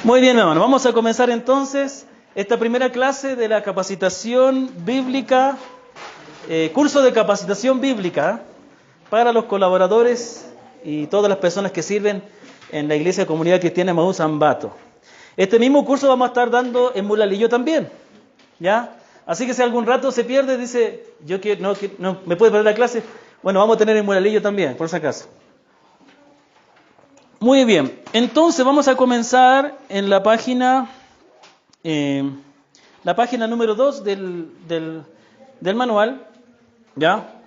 Muy bien, hermano. Vamos a comenzar entonces esta primera clase de la capacitación bíblica, curso de capacitación bíblica para los colaboradores y todas las personas que sirven en la Iglesia Comunidad Cristiana Emaús Ambato. Este mismo curso vamos a estar dando en Mulalillo también, ¿ya? Así que si algún rato se pierde, dice, no me puede perder la clase, bueno, vamos a tener en Mulalillo también, por si acaso. Muy bien, entonces vamos a comenzar en la página número 2 del manual, ¿ya?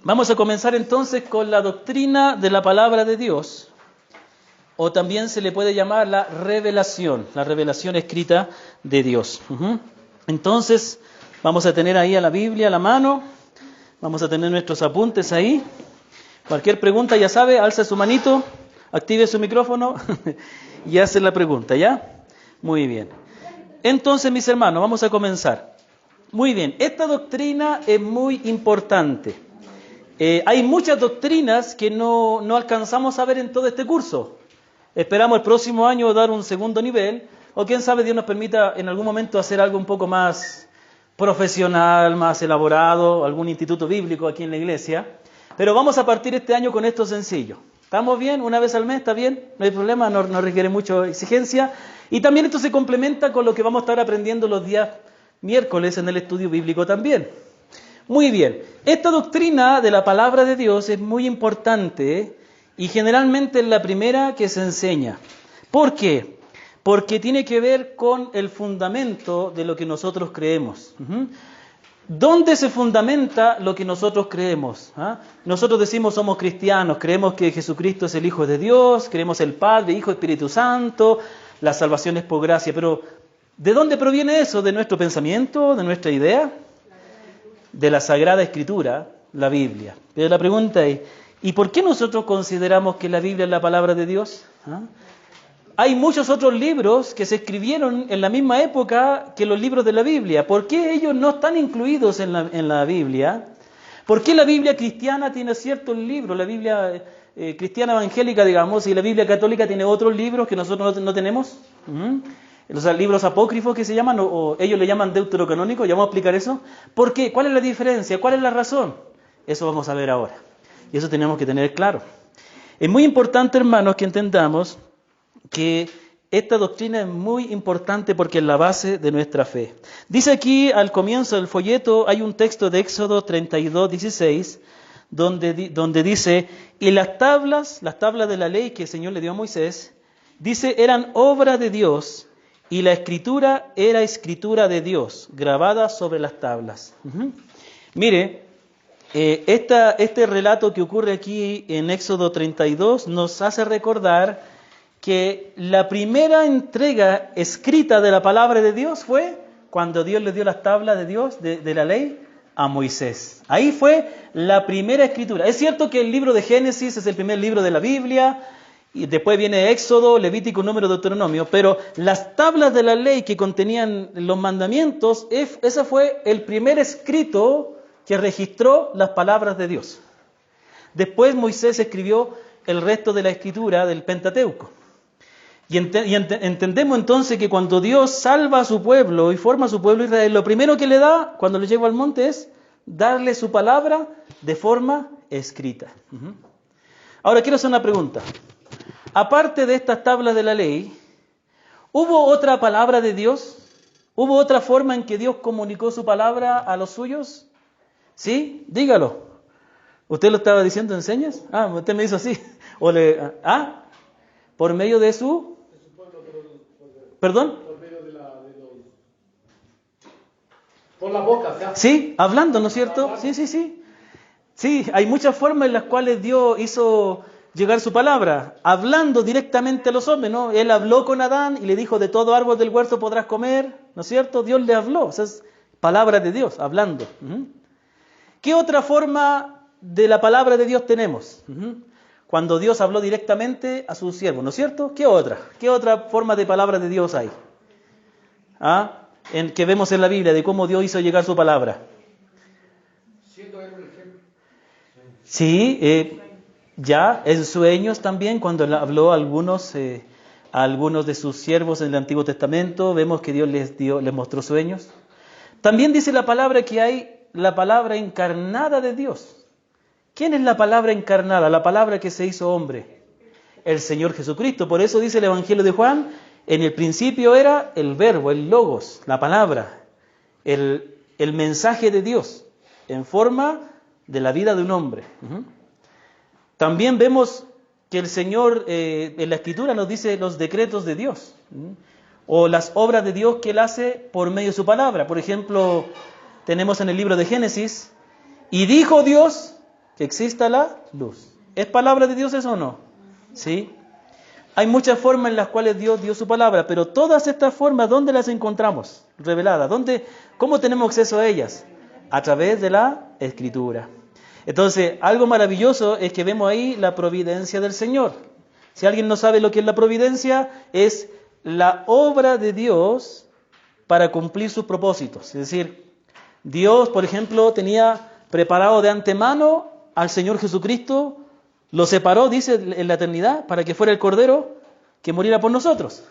Vamos a comenzar entonces con la doctrina de la palabra de Dios, o también se le puede llamar la revelación escrita de Dios. Entonces, vamos a tener ahí a la Biblia a la mano, vamos a tener nuestros apuntes ahí. Cualquier pregunta, ya sabe, alza su manito, active su micrófono y hace la pregunta, ¿ya? Muy bien. Entonces, mis hermanos, vamos a comenzar. Muy bien, esta doctrina es muy importante. Hay muchas doctrinas que no alcanzamos a ver en todo este curso. Esperamos el próximo año dar un segundo nivel, o quién sabe, Dios nos permita en algún momento hacer algo un poco más profesional, más elaborado, algún instituto bíblico aquí en la iglesia. Pero vamos a partir este año con esto sencillo. ¿Estamos bien? ¿Una vez al mes? ¿Está bien? No hay problema, no requiere mucha exigencia. Y también esto se complementa con lo que vamos a estar aprendiendo los días miércoles en el estudio bíblico también. Muy bien. Esta doctrina de la palabra de Dios es muy importante y generalmente es la primera que se enseña. ¿Por qué? Porque tiene que ver con el fundamento de lo que nosotros creemos. ¿Dónde se fundamenta lo que nosotros creemos? Nosotros decimos somos cristianos, creemos que Jesucristo es el Hijo de Dios, creemos el Padre, Hijo, Espíritu Santo, la salvación es por gracia, pero ¿de dónde proviene eso? ¿De nuestro pensamiento? ¿De nuestra idea? De la Sagrada Escritura, la Biblia. Pero la pregunta es, ¿y por qué nosotros consideramos que la Biblia es la palabra de Dios? Hay muchos otros libros que se escribieron en la misma época que los libros de la Biblia. ¿Por qué ellos no están incluidos en la Biblia? ¿Por qué la Biblia cristiana tiene ciertos libros? La Biblia cristiana evangélica, digamos, y la Biblia católica tiene otros libros que nosotros no tenemos. Los libros apócrifos que se llaman, o ellos le llaman deuterocanónicos, ya vamos a explicar eso. ¿Por qué? ¿Cuál es la diferencia? ¿Cuál es la razón? Eso vamos a ver ahora. Y eso tenemos que tener claro. Es muy importante, hermanos, que entendamos que esta doctrina es muy importante porque es la base de nuestra fe. Dice aquí al comienzo del folleto, hay un texto de Éxodo 32:16, donde dice, y las tablas de la ley que el Señor le dio a Moisés, dice, eran obra de Dios, y la escritura era escritura de Dios, grabada sobre las tablas. Mire, este relato que ocurre aquí en Éxodo 32 nos hace recordar que la primera entrega escrita de la palabra de Dios fue cuando Dios le dio las tablas de Dios, de la ley, a Moisés. Ahí fue la primera escritura. Es cierto que el libro de Génesis es el primer libro de la Biblia, y después viene Éxodo, Levítico, Número, Deuteronomio, pero las tablas de la ley que contenían los mandamientos, ese fue el primer escrito que registró las palabras de Dios. Después Moisés escribió el resto de la escritura del Pentateuco. Y entendemos entonces que cuando Dios salva a su pueblo y forma a su pueblo Israel, lo primero que le da cuando le lleva al monte es darle su palabra de forma escrita. Ahora quiero hacer una pregunta. Aparte de estas tablas de la ley, ¿hubo otra palabra de Dios? ¿Hubo otra forma en que Dios comunicó su palabra a los suyos? ¿Sí? Dígalo. ¿Usted lo estaba diciendo en señas? Usted me hizo así. ¿Por medio de su? ¿Perdón? Por la boca, ¿sí? Sí, hablando, ¿no es cierto? Sí. Sí, hay muchas formas en las cuales Dios hizo llegar su palabra, hablando directamente a los hombres, ¿no? Él habló con Adán y le dijo, de todo árbol del huerto podrás comer, ¿no es cierto? Dios le habló, o sea, es palabra de Dios, hablando. ¿Qué otra forma de la palabra de Dios tenemos? Cuando Dios habló directamente a sus siervos, ¿no es cierto? ¿Qué otra? ¿Qué otra forma de palabra de Dios hay? Que vemos en la Biblia, de cómo Dios hizo llegar su palabra. Siendo él un ejemplo. Sí, ya en sueños también, cuando habló a algunos A algunos de sus siervos en el Antiguo Testamento vemos que Dios les mostró sueños. También dice la palabra que hay la palabra encarnada de Dios. ¿Quién es la palabra encarnada? La palabra que se hizo hombre. El Señor Jesucristo. Por eso dice el Evangelio de Juan, en el principio era el verbo, el logos, la palabra, el mensaje de Dios en forma de la vida de un hombre. También vemos que el Señor en la Escritura nos dice los decretos de Dios o las obras de Dios que Él hace por medio de su palabra. Por ejemplo, tenemos en el libro de Génesis, y dijo Dios que exista la luz. ¿Es palabra de Dios eso o no? ¿Sí? Hay muchas formas en las cuales Dios dio su palabra, pero todas estas formas, ¿dónde las encontramos? Reveladas. ¿Cómo tenemos acceso a ellas? A través de la Escritura. Entonces, algo maravilloso es que vemos ahí la providencia del Señor. Si alguien no sabe lo que es la providencia, es la obra de Dios para cumplir sus propósitos. Es decir, Dios, por ejemplo, tenía preparado de antemano al Señor Jesucristo, lo separó, dice, en la eternidad, para que fuera el Cordero que muriera por nosotros.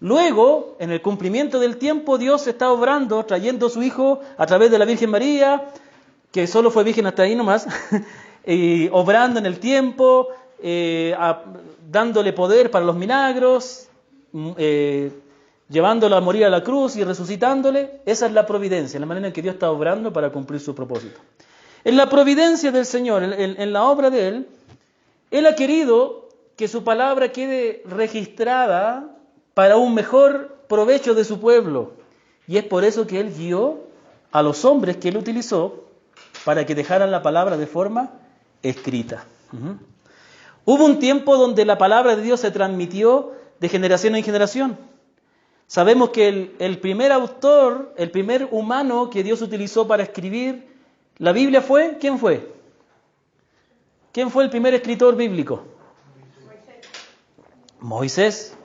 Luego, en el cumplimiento del tiempo, Dios está obrando, trayendo a su Hijo a través de la Virgen María, que solo fue virgen hasta ahí nomás, y obrando en el tiempo, dándole poder para los milagros, llevándolo a morir a la cruz y resucitándole. Esa es la providencia, la manera en que Dios está obrando para cumplir su propósito. En la providencia del Señor, en la obra de Él ha querido que su palabra quede registrada para un mejor provecho de su pueblo. Y es por eso que Él guió a los hombres que Él utilizó para que dejaran la palabra de forma escrita. Hubo un tiempo donde la palabra de Dios se transmitió de generación en generación. Sabemos que el primer autor, el primer humano que Dios utilizó para escribir la Biblia fue, ¿quién fue? ¿Quién fue el primer escritor bíblico? Moisés.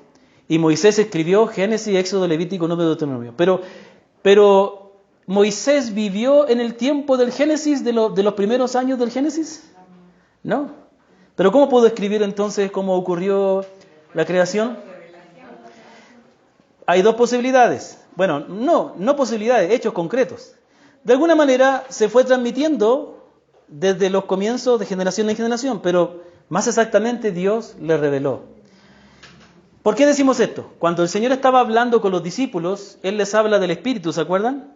Y Moisés escribió Génesis, Éxodo, Levítico, Número, Deuteronomio. Pero ¿Moisés vivió en el tiempo del Génesis, de los primeros años del Génesis? No. ¿Pero cómo pudo escribir entonces cómo ocurrió la creación? Hay dos posibilidades. Bueno, no posibilidades, hechos concretos. De alguna manera se fue transmitiendo desde los comienzos de generación en generación, pero más exactamente Dios le reveló. ¿Por qué decimos esto? Cuando el Señor estaba hablando con los discípulos, Él les habla del Espíritu, ¿se acuerdan?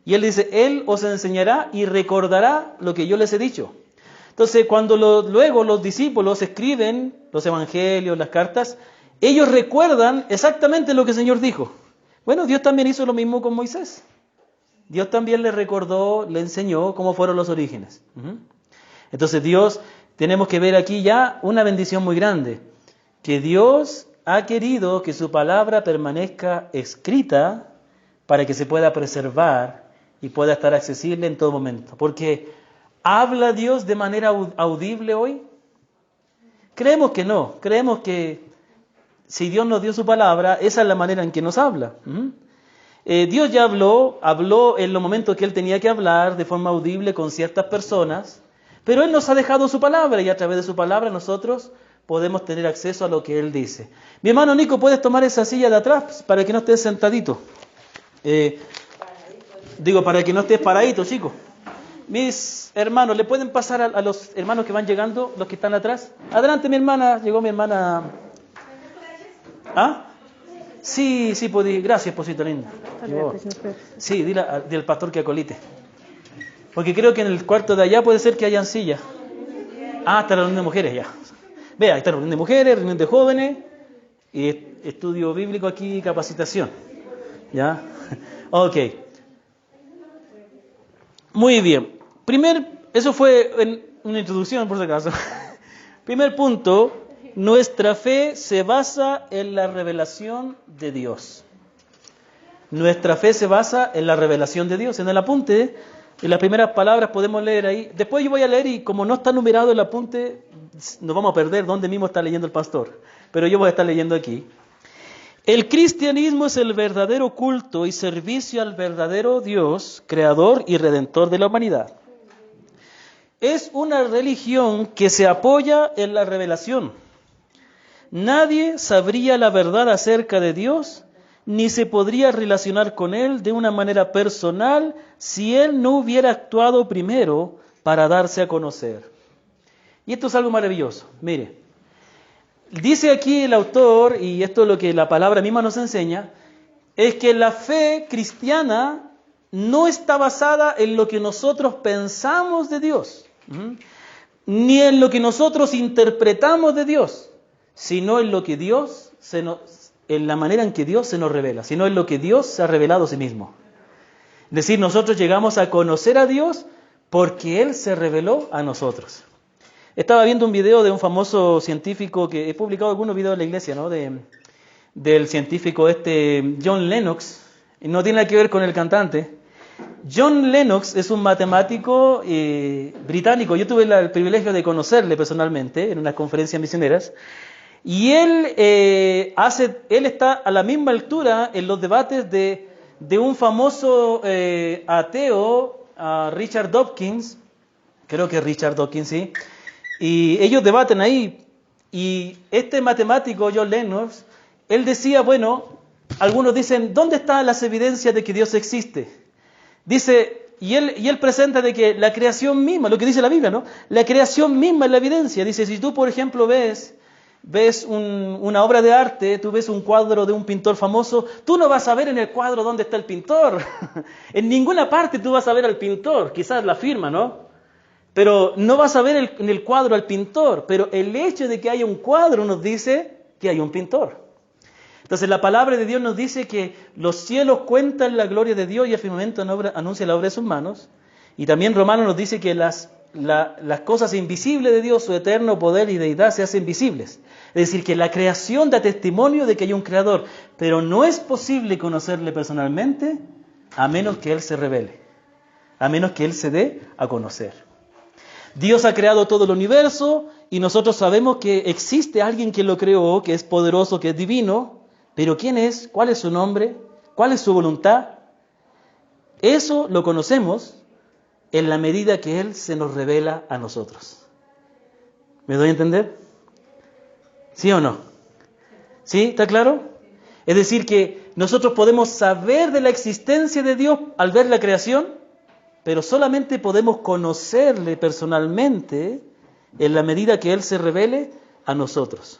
Y Él dice, Él os enseñará y recordará lo que yo les he dicho. Entonces, cuando luego los discípulos escriben los evangelios, las cartas, ellos recuerdan exactamente lo que el Señor dijo. Bueno, Dios también hizo lo mismo con Moisés. Dios también le recordó, le enseñó cómo fueron los orígenes. Entonces Dios, tenemos que ver aquí ya una bendición muy grande, que Dios ha querido que su palabra permanezca escrita para que se pueda preservar y pueda estar accesible en todo momento. Porque ¿habla Dios de manera audible hoy? Creemos que no, creemos que si Dios nos dio su palabra, esa es la manera en que nos habla. Dios ya habló en los momentos que Él tenía que hablar de forma audible con ciertas personas, pero Él nos ha dejado su palabra y a través de su palabra nosotros podemos tener acceso a lo que Él dice. Mi hermano Nico, ¿puedes tomar esa silla de atrás para que no estés sentadito? Para que no estés paradito, chico. Mis hermanos, ¿le pueden pasar a los hermanos que van llegando, los que están atrás? Adelante, mi hermana, llegó mi hermana. ¿Ah? Sí, podí. Gracias, posito linda. Sí, dile al pastor que acolite. Porque creo que en el cuarto de allá puede ser que hayan sillas. Ah, está la reunión de mujeres ya. Vea, está la reunión de mujeres, reunión de jóvenes, y estudio bíblico aquí, capacitación. ¿Ya? Ok. Muy bien. Eso fue una introducción, por si acaso. Primer punto, nuestra fe se basa en la revelación de Dios. Nuestra fe se basa en la revelación de Dios. En el apunte, en las primeras palabras podemos leer ahí. Después yo voy a leer y como no está numerado el apunte, nos vamos a perder dónde mismo está leyendo el pastor. Pero yo voy a estar leyendo aquí. El cristianismo es el verdadero culto y servicio al verdadero Dios, creador y redentor de la humanidad. Es una religión que se apoya en la revelación. nadie sabría la verdad acerca de Dios, ni se podría relacionar con Él de una manera personal si Él no hubiera actuado primero para darse a conocer. Y esto es algo maravilloso. Mire, dice aquí el autor, y esto es lo que la palabra misma nos enseña, es que la fe cristiana no está basada en lo que nosotros pensamos de Dios, ni en lo que nosotros interpretamos de Dios, sino en lo que Dios en la manera en que Dios se nos revela, sino en lo que Dios se ha revelado a sí mismo. Es decir, nosotros llegamos a conocer a Dios porque Él se reveló a nosotros. Estaba viendo un video de un famoso científico, que he publicado algunos videos en la iglesia, ¿no? Del científico John Lennox, y no tiene nada que ver con el cantante. John Lennox es un matemático británico. Yo tuve el privilegio de conocerle personalmente en unas conferencias misioneras. Y él está a la misma altura en los debates de un famoso ateo, Richard Dawkins, creo que es Richard Dawkins, sí. Y ellos debaten ahí. Y este matemático, John Lennox, él decía, bueno, algunos dicen, ¿dónde están las evidencias de que Dios existe? Dice, y él presenta de que la creación misma, lo que dice la Biblia, ¿no? La creación misma es la evidencia. Dice, si tú, por ejemplo, ves una obra de arte, tú ves un cuadro de un pintor famoso, tú no vas a ver en el cuadro dónde está el pintor. En ninguna parte tú vas a ver al pintor, quizás la firma, ¿no? Pero no vas a ver en el cuadro al pintor. Pero el hecho de que haya un cuadro nos dice que hay un pintor. Entonces la palabra de Dios nos dice que los cielos cuentan la gloria de Dios y el firmamento anuncia la obra de sus manos. Y también Romanos nos dice que las cosas invisibles de Dios, su eterno poder y deidad, se hacen visibles. Es decir, que la creación da testimonio de que hay un creador, pero no es posible conocerle personalmente a menos que Él se revele, a menos que Él se dé a conocer. Dios ha creado todo el universo y nosotros sabemos que existe alguien que lo creó, que es poderoso, que es divino, pero ¿quién es? ¿Cuál es su nombre? ¿Cuál es su voluntad? Eso lo conocemos en la medida que Él se nos revela a nosotros. ¿Me doy a entender? ¿Sí o no? ¿Sí? ¿Está claro? Es decir, que nosotros podemos saber de la existencia de Dios al ver la creación, pero solamente podemos conocerle personalmente en la medida que Él se revele a nosotros.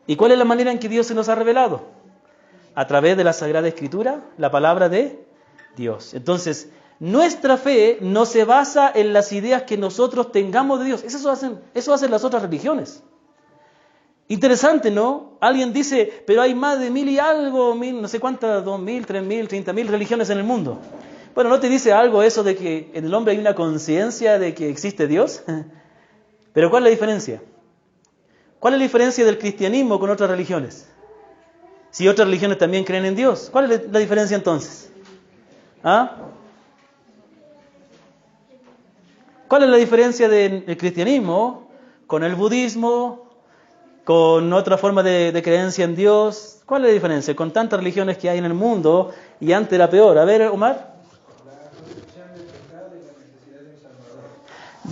¿Y cuál es la manera en que Dios se nos ha revelado? A través de la Sagrada Escritura, la palabra de Dios. Entonces, nuestra fe no se basa en las ideas que nosotros tengamos de Dios. Eso hacen las otras religiones. Interesante, ¿no? Alguien dice, pero hay más de 1000 y algo, no sé cuántas, 2000, 3000, 30.000 religiones en el mundo. Bueno, ¿no te dice algo eso de que en el hombre hay una conciencia de que existe Dios? Pero ¿cuál es la diferencia? ¿Cuál es la diferencia del cristianismo con otras religiones? Si otras religiones también creen en Dios, ¿cuál es la diferencia entonces? ¿Ah? ¿Cuál es la diferencia del cristianismo con el budismo, con otra forma de creencia en Dios? ¿Cuál es la diferencia con tantas religiones que hay en el mundo y antes era peor? A ver, Omar.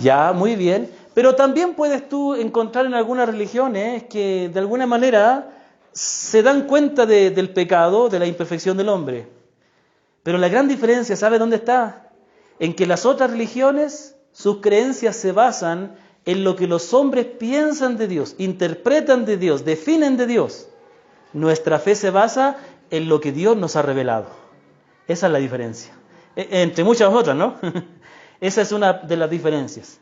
Ya, muy bien. Pero también puedes tú encontrar en algunas religiones que de alguna manera se dan cuenta del pecado, de la imperfección del hombre. Pero la gran diferencia, ¿sabe dónde está? En que las otras religiones, sus creencias se basan en lo que los hombres piensan de Dios, interpretan de Dios, definen de Dios. Nuestra fe se basa en lo que Dios nos ha revelado. Esa es la diferencia. Entre muchas otras, ¿no? Esa es una de las diferencias.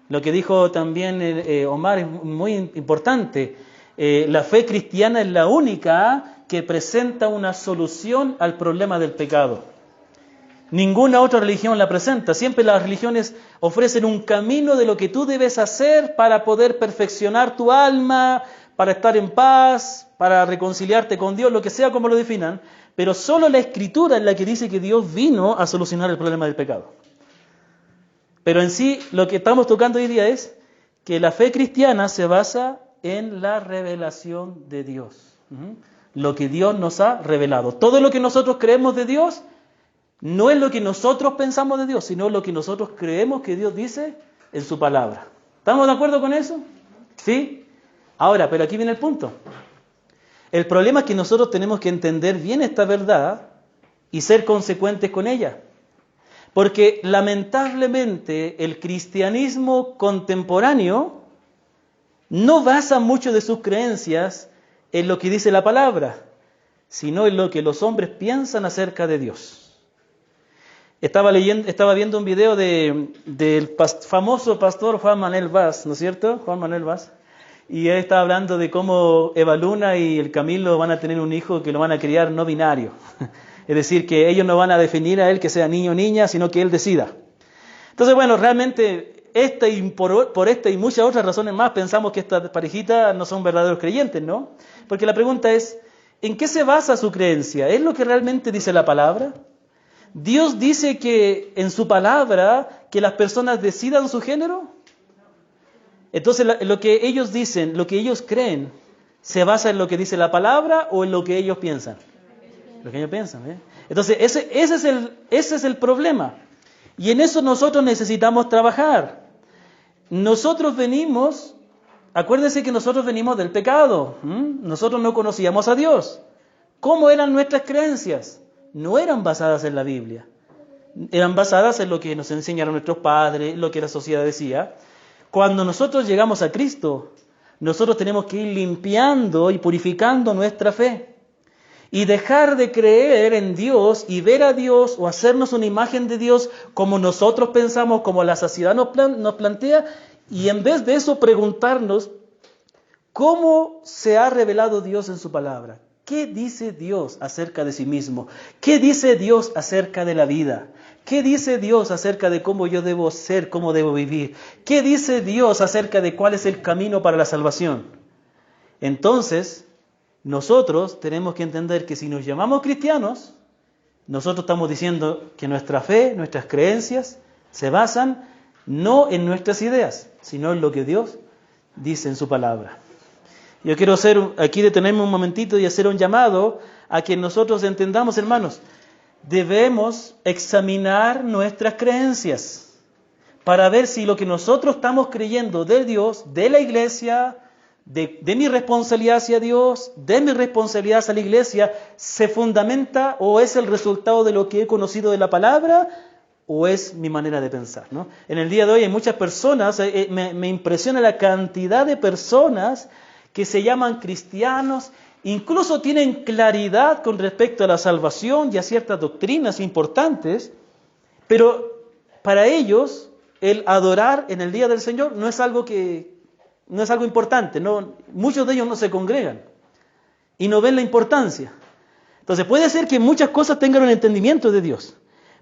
Lo que dijo también Omar es muy importante. La fe cristiana es la única que presenta una solución al problema del pecado. Ninguna otra religión la presenta. Siempre las religiones ofrecen un camino de lo que tú debes hacer para poder perfeccionar tu alma, para estar en paz, para reconciliarte con Dios, lo que sea como lo definan. Pero solo la Escritura es la que dice que Dios vino a solucionar el problema del pecado. Pero en sí, lo que estamos tocando hoy día es que la fe cristiana se basa en la revelación de Dios. Lo que Dios nos ha revelado. Todo lo que nosotros creemos de Dios no es lo que nosotros pensamos de Dios, sino lo que nosotros creemos que Dios dice en su palabra. ¿Estamos de acuerdo con eso? ¿Sí? Ahora, pero aquí viene el punto. El problema es que nosotros tenemos que entender bien esta verdad y ser consecuentes con ella. Porque lamentablemente el cristianismo contemporáneo no basa mucho de sus creencias en lo que dice la palabra, sino en lo que los hombres piensan acerca de Dios. Estaba viendo un video del famoso pastor Juan Manuel Vaz, ¿no es cierto? Juan Manuel Vaz. Y él estaba hablando de cómo Eva Luna y el Camilo van a tener un hijo que lo van a criar no binario. Es decir, que ellos no van a definir a él que sea niño o niña, sino que él decida. Entonces, bueno, realmente por esta y muchas otras razones más pensamos que esta parejita no son verdaderos creyentes, ¿no? Porque la pregunta es, ¿en qué se basa su creencia? ¿Es lo que realmente dice la palabra? ¿Dios dice que en su palabra que las personas decidan su género? Entonces, lo que ellos dicen, lo que ellos creen, ¿se basa en lo que dice la palabra o en lo que ellos piensan? Lo que ellos piensan, ¿eh? Entonces, ese es el problema. Y en eso nosotros necesitamos trabajar. Acuérdense que nosotros venimos del pecado. Nosotros no conocíamos a Dios. ¿Cómo eran nuestras creencias? No eran basadas en la Biblia. Eran basadas en lo que nos enseñaron nuestros padres, lo que la sociedad decía. Cuando nosotros llegamos a Cristo, nosotros tenemos que ir limpiando y purificando nuestra fe. Y dejar de creer en Dios y ver a Dios o hacernos una imagen de Dios como nosotros pensamos, como la sociedad nos plantea, y en vez de eso preguntarnos cómo se ha revelado Dios en su palabra. ¿Qué dice Dios acerca de sí mismo? ¿Qué dice Dios acerca de la vida? ¿Qué dice Dios acerca de cómo yo debo ser, cómo debo vivir? ¿Qué dice Dios acerca de cuál es el camino para la salvación? Entonces, nosotros tenemos que entender que si nos llamamos cristianos, nosotros estamos diciendo que nuestra fe, nuestras creencias, se basan no en nuestras ideas, sino en lo que Dios dice en su palabra. Yo quiero aquí detenerme un momentito y hacer un llamado a que nosotros entendamos, hermanos, debemos examinar nuestras creencias para ver si lo que nosotros estamos creyendo de Dios, de la iglesia, de mi responsabilidad hacia Dios, de mi responsabilidad hacia la iglesia, se fundamenta o es el resultado de lo que he conocido de la palabra o es mi manera de pensar, ¿no? En el día de hoy hay muchas personas, me impresiona la cantidad de personas que se llaman cristianos, incluso tienen claridad con respecto a la salvación y a ciertas doctrinas importantes, pero para ellos el adorar en el día del Señor no es algo importante, no, muchos de ellos no se congregan y no ven la importancia. Entonces puede ser que muchas cosas tengan un entendimiento de Dios,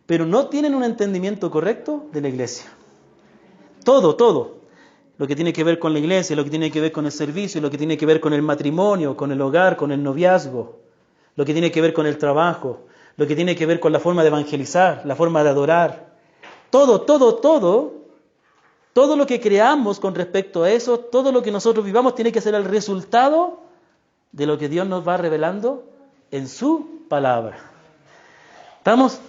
pero no tienen un entendimiento correcto de la iglesia. Todo, lo que tiene que ver con la iglesia, lo que tiene que ver con el servicio, lo que tiene que ver con el matrimonio, con el hogar, con el noviazgo, lo que tiene que ver con el trabajo, lo que tiene que ver con la forma de evangelizar, la forma de adorar. Todo lo que creamos con respecto a eso, todo lo que nosotros vivamos tiene que ser el resultado de lo que Dios nos va revelando en su palabra. ¿Estamos?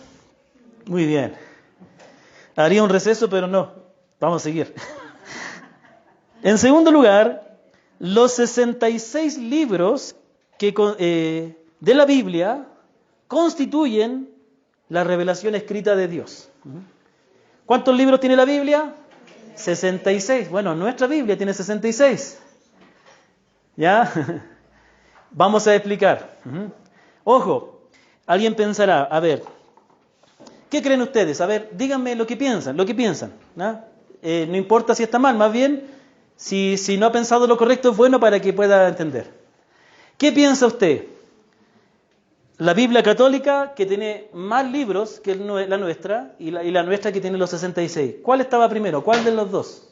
Muy bien. Haría un receso, pero no. Vamos a seguir. En segundo lugar, los 66 libros de la Biblia constituyen la revelación escrita de Dios. ¿Cuántos libros tiene la Biblia? 66. Bueno, nuestra Biblia tiene 66. ¿Ya? Vamos a explicar. Ojo, alguien pensará, a ver, ¿qué creen ustedes? A ver, díganme lo que piensan. ¿No? No importa si está mal, más bien, si no ha pensado lo correcto, es bueno para que pueda entender. ¿Qué piensa usted? La Biblia católica, que tiene más libros que la nuestra, y la nuestra que tiene los 66. ¿Cuál estaba primero? ¿Cuál de los dos?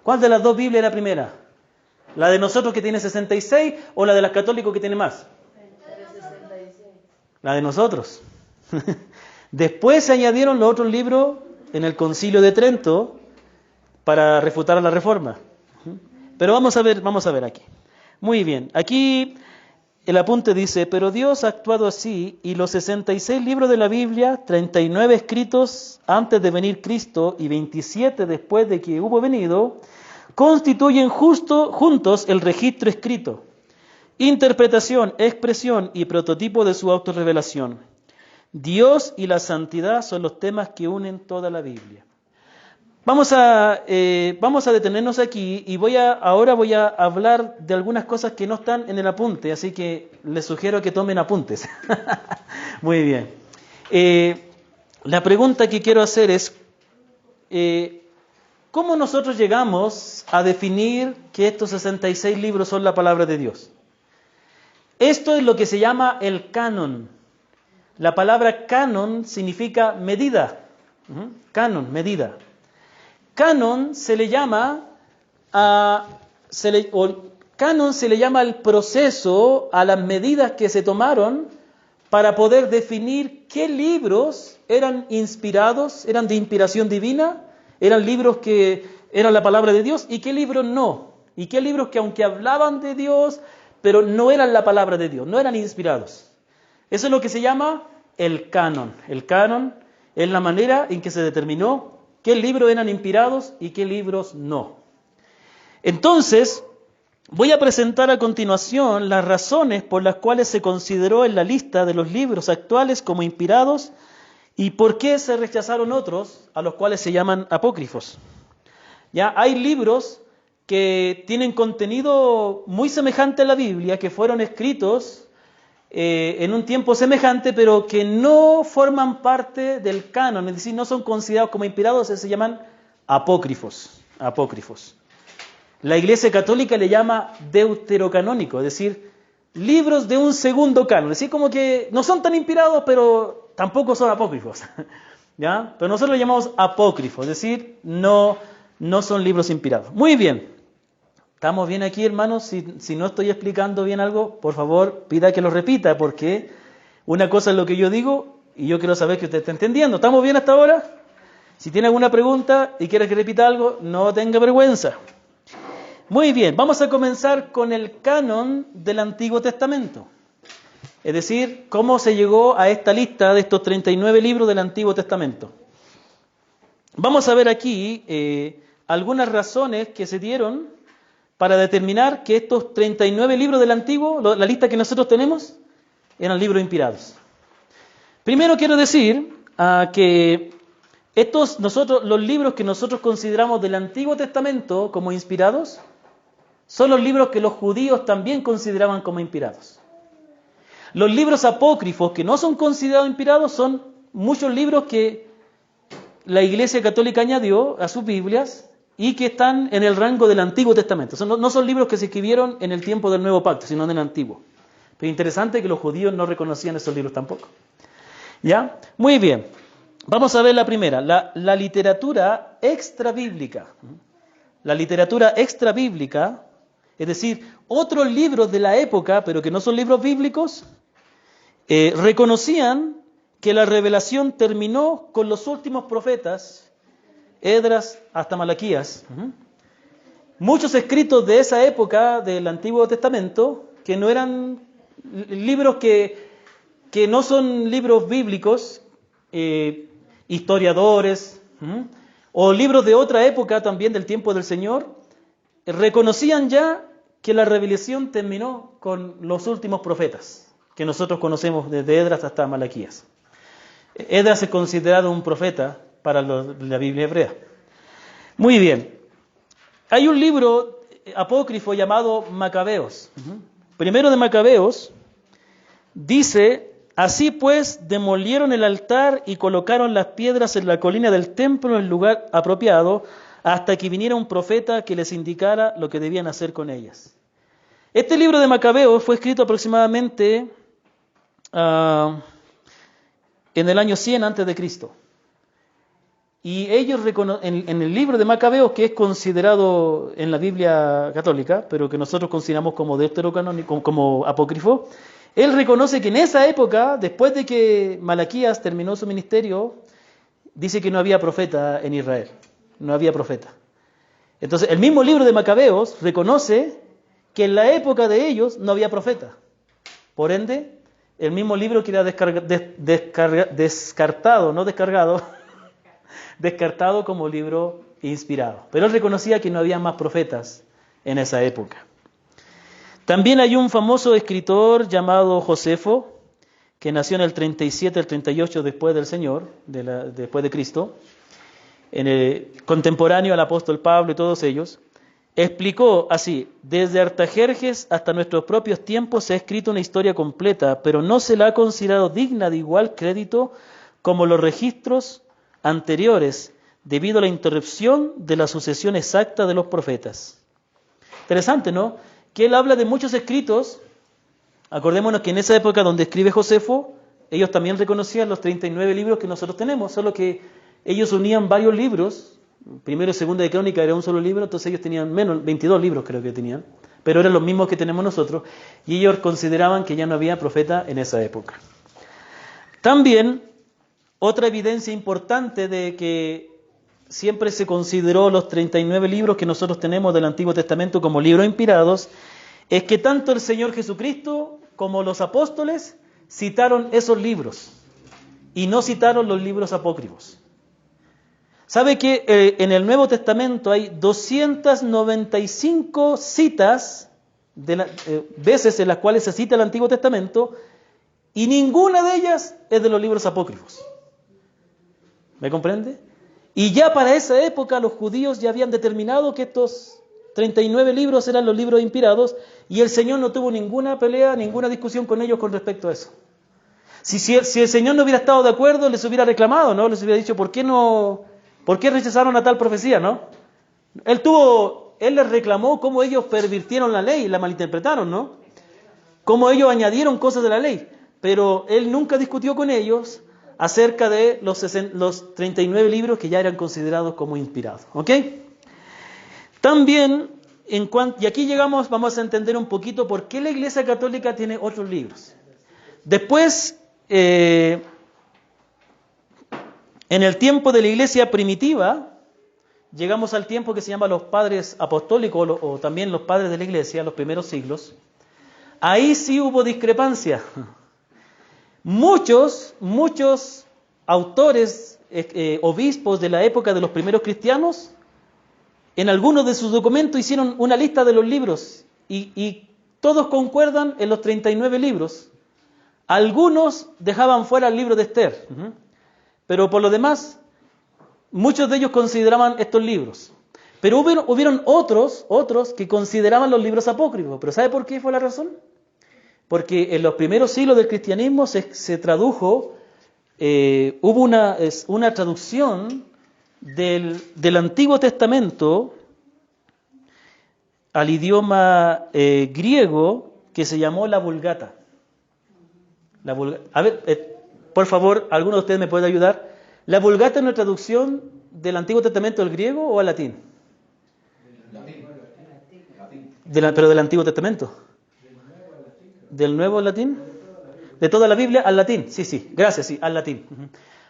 ¿Cuál de las dos Biblias era primera? ¿La de nosotros que tiene 66 o la de los católicos que tiene más? La de nosotros. Después se añadieron los otros libros en el Concilio de Trento para refutar a la Reforma. Pero vamos a ver aquí. Muy bien, aquí el apunte dice, pero Dios ha actuado así y los 66 libros de la Biblia, 39 escritos antes de venir Cristo y 27 después de que hubo venido, constituyen juntos el registro escrito, interpretación, expresión y prototipo de su autorrevelación. Dios y la santidad son los temas que unen toda la Biblia. Vamos a detenernos aquí y ahora voy a hablar de algunas cosas que no están en el apunte, así que les sugiero que tomen apuntes. Muy bien. La pregunta que quiero hacer es, ¿cómo nosotros llegamos a definir que estos 66 libros son la palabra de Dios? Esto es lo que se llama el canon. La palabra canon significa medida. Canon, medida. Canon se le llama al proceso, a las medidas que se tomaron para poder definir qué libros eran inspirados, eran de inspiración divina, eran libros que eran la palabra de Dios y qué libros no. Y qué libros que aunque hablaban de Dios, pero no eran la palabra de Dios, no eran inspirados. Eso es lo que se llama el canon. El canon es la manera en que se determinó qué libros eran inspirados y qué libros no. Entonces, voy a presentar a continuación las razones por las cuales se consideró en la lista de los libros actuales como inspirados y por qué se rechazaron otros, a los cuales se llaman apócrifos. Ya hay libros que tienen contenido muy semejante a la Biblia, que fueron escritos en un tiempo semejante, pero que no forman parte del canon, es decir, no son considerados como inspirados, se llaman apócrifos. La Iglesia Católica le llama deuterocanónico, es decir, libros de un segundo canon, es decir, como que no son tan inspirados, pero tampoco son apócrifos, ¿ya? Pero nosotros lo llamamos apócrifos, es decir, no son libros inspirados. Muy bien. ¿Estamos bien aquí, hermanos? Si no estoy explicando bien algo, por favor, pida que lo repita, porque una cosa es lo que yo digo y yo quiero saber que usted está entendiendo. ¿Estamos bien hasta ahora? Si tiene alguna pregunta y quiere que repita algo, no tenga vergüenza. Muy bien, vamos a comenzar con el canon del Antiguo Testamento. Es decir, cómo se llegó a esta lista de estos 39 libros del Antiguo Testamento. Vamos a ver aquí algunas razones que se dieron para determinar que estos 39 libros del Antiguo, la lista que nosotros tenemos, eran libros inspirados. Primero quiero decir que los libros que nosotros consideramos del Antiguo Testamento como inspirados, son los libros que los judíos también consideraban como inspirados. Los libros apócrifos que no son considerados inspirados son muchos libros que la Iglesia Católica añadió a sus Biblias y que están en el rango del Antiguo Testamento. No son libros que se escribieron en el tiempo del Nuevo Pacto, sino en el Antiguo. Pero interesante que los judíos no reconocían esos libros tampoco. ¿Ya? Muy bien. Vamos a ver la primera, la literatura extrabíblica. La literatura extrabíblica, es decir, otros libros de la época, pero que no son libros bíblicos, reconocían que la revelación terminó con los últimos profetas, Esdras hasta Malaquías. Muchos escritos de esa época del Antiguo Testamento, que no eran libros que no son libros bíblicos, historiadores, o libros de otra época también del tiempo del Señor, reconocían ya que la revelación terminó con los últimos profetas, que nosotros conocemos desde Esdras hasta Malaquías. Esdras es considerado un profeta para la Biblia hebrea. Muy bien. Hay un libro apócrifo llamado Macabeos. Primero de Macabeos dice: así pues demolieron el altar y colocaron las piedras en la colina del templo en el lugar apropiado, hasta que viniera un profeta que les indicara lo que debían hacer con ellas. Este libro de Macabeos fue escrito aproximadamente en el año 100 a.C. Y ellos en el libro de Macabeos, que es considerado en la Biblia católica, pero que nosotros consideramos como deuterocanónico, como apócrifo, él reconoce que en esa época, después de que Malaquías terminó su ministerio, dice que no había profeta en Israel. No había profeta. Entonces, el mismo libro de Macabeos reconoce que en la época de ellos no había profeta. Por ende, el mismo libro queda descartado, no descargado, descartado como libro inspirado. Pero él reconocía que no había más profetas en esa época. También hay un famoso escritor llamado Josefo, que nació en el 37, el 38 después del Señor, después de Cristo, contemporáneo al apóstol Pablo y todos ellos. Explicó así: desde Artajerjes hasta nuestros propios tiempos se ha escrito una historia completa, pero no se la ha considerado digna de igual crédito como los registros anteriores, debido a la interrupción de la sucesión exacta de los profetas. Interesante, ¿no? Que él habla de muchos escritos. Acordémonos que en esa época donde escribe Josefo, ellos también reconocían los 39 libros que nosotros tenemos, solo que ellos unían varios libros. Primero y segunda de Crónica era un solo libro, entonces ellos tenían menos, 22 libros creo que tenían, pero eran los mismos que tenemos nosotros, y ellos consideraban que ya no había profeta en esa época. También, otra evidencia importante de que siempre se consideró los 39 libros que nosotros tenemos del Antiguo Testamento como libros inspirados, es que tanto el Señor Jesucristo como los apóstoles citaron esos libros, y no citaron los libros apócrifos. ¿Sabe que en el Nuevo Testamento hay 295 citas, veces en las cuales se cita el Antiguo Testamento, y ninguna de ellas es de los libros apócrifos? ¿Me comprende? Y ya para esa época los judíos ya habían determinado que estos 39 libros eran los libros inspirados, y el Señor no tuvo ninguna pelea, ninguna discusión con ellos con respecto a eso. Si el Señor no hubiera estado de acuerdo, les hubiera reclamado, ¿no? Les hubiera dicho, ¿por qué rechazaron a tal profecía, no? Él les reclamó cómo ellos pervirtieron la ley, la malinterpretaron, ¿no? Cómo ellos añadieron cosas de la ley. Pero él nunca discutió con ellos acerca de los 39 libros que ya eran considerados como inspirados, ¿ok? También, y aquí vamos a entender un poquito por qué la Iglesia Católica tiene otros libros. Después, en el tiempo de la Iglesia primitiva, llegamos al tiempo que se llama los padres apostólicos o también los padres de la Iglesia, los primeros siglos. Ahí sí hubo discrepancia. Muchos autores, obispos de la época de los primeros cristianos, en algunos de sus documentos hicieron una lista de los libros y todos concuerdan en los 39 libros. Algunos dejaban fuera el libro de Esther, pero por lo demás, muchos de ellos consideraban estos libros. Pero hubieron otros que consideraban los libros apócrifos. ¿Pero sabe por qué fue la razón? Porque en los primeros siglos del cristianismo se tradujo, hubo una traducción del Antiguo Testamento al idioma griego que se llamó la Vulgata. A ver, por favor, ¿alguno de ustedes me puede ayudar? ¿La Vulgata es una traducción del Antiguo Testamento al griego o al latín? Pero del Antiguo Testamento. ¿Del Nuevo al latín? ¿De toda la Biblia al latín? Sí, gracias, sí, al latín.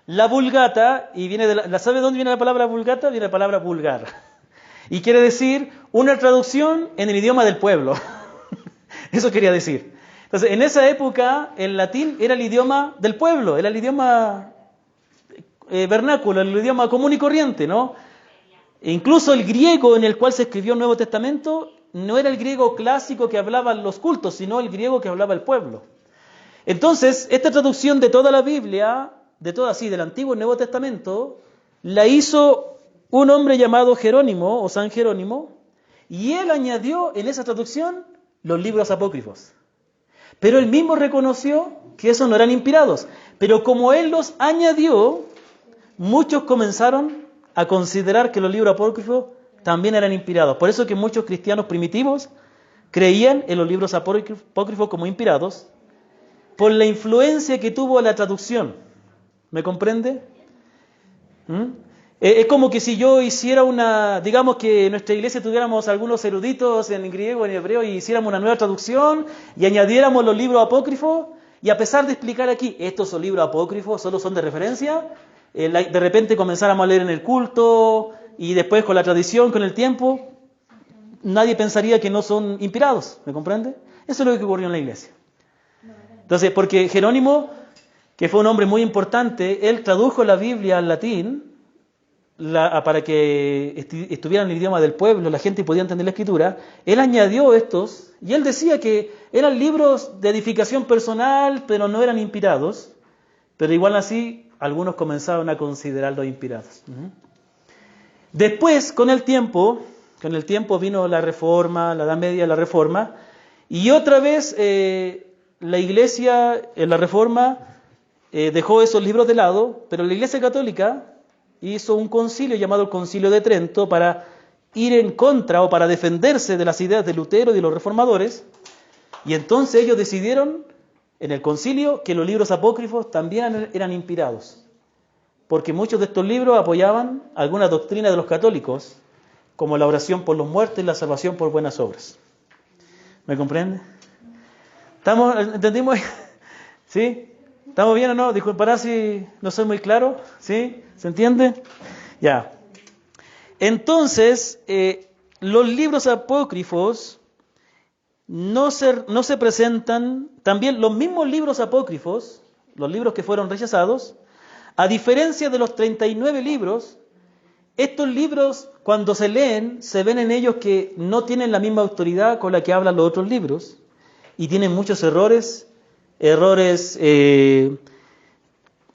La Vulgata, y viene ¿sabe dónde viene la palabra Vulgata? Viene la palabra vulgar. Y quiere decir una traducción en el idioma del pueblo. Eso quería decir. Entonces, en esa época, el latín era el idioma del pueblo, era el idioma vernáculo, el idioma común y corriente, ¿no? E incluso el griego en el cual se escribió el Nuevo Testamento no era el griego clásico que hablaban los cultos, sino el griego que hablaba el pueblo. Entonces, esta traducción de toda la Biblia, del Antiguo y Nuevo Testamento, la hizo un hombre llamado Jerónimo, o San Jerónimo, y él añadió en esa traducción los libros apócrifos. Pero él mismo reconoció que esos no eran inspirados. Pero como él los añadió, muchos comenzaron a considerar que los libros apócrifos también eran inspirados. Por eso que muchos cristianos primitivos creían en los libros apócrifos como inspirados, por la influencia que tuvo la traducción. ¿Me comprende? Es como que si yo hiciera digamos que en nuestra iglesia tuviéramos algunos eruditos en griego, en hebreo, y hiciéramos una nueva traducción y añadiéramos los libros apócrifos, y a pesar de explicar aquí, estos son libros apócrifos, solo son de referencia, de repente comenzáramos a leer en el culto, y después con la tradición, con el tiempo, nadie pensaría que no son inspirados, ¿me comprende? Eso es lo que ocurrió en la iglesia. Entonces, porque Jerónimo, que fue un hombre muy importante, él tradujo la Biblia al latín, para que estuvieran en el idioma del pueblo, la gente podía entender la escritura, él añadió estos, y él decía que eran libros de edificación personal, pero no eran inspirados, pero igual así algunos comenzaron a considerarlos inspirados. Después, con el tiempo vino la Reforma, la Edad Media, la Reforma, y otra vez la Iglesia en la Reforma dejó esos libros de lado, pero la Iglesia Católica hizo un concilio llamado el Concilio de Trento para ir en contra o para defenderse de las ideas de Lutero y de los reformadores, y entonces ellos decidieron en el concilio que los libros apócrifos también eran inspirados, porque muchos de estos libros apoyaban alguna doctrina de los católicos, como la oración por los muertos y la salvación por buenas obras. ¿Me comprende? ¿Entendimos? ¿Sí? ¿Estamos bien o no? Disculpará si no soy muy claro. ¿Sí? ¿Se entiende? Ya. Entonces, los libros apócrifos no se presentan, también los mismos libros apócrifos, los libros que fueron rechazados, a diferencia de los 39 libros, estos libros, cuando se leen, se ven en ellos que no tienen la misma autoridad con la que hablan los otros libros, y tienen muchos errores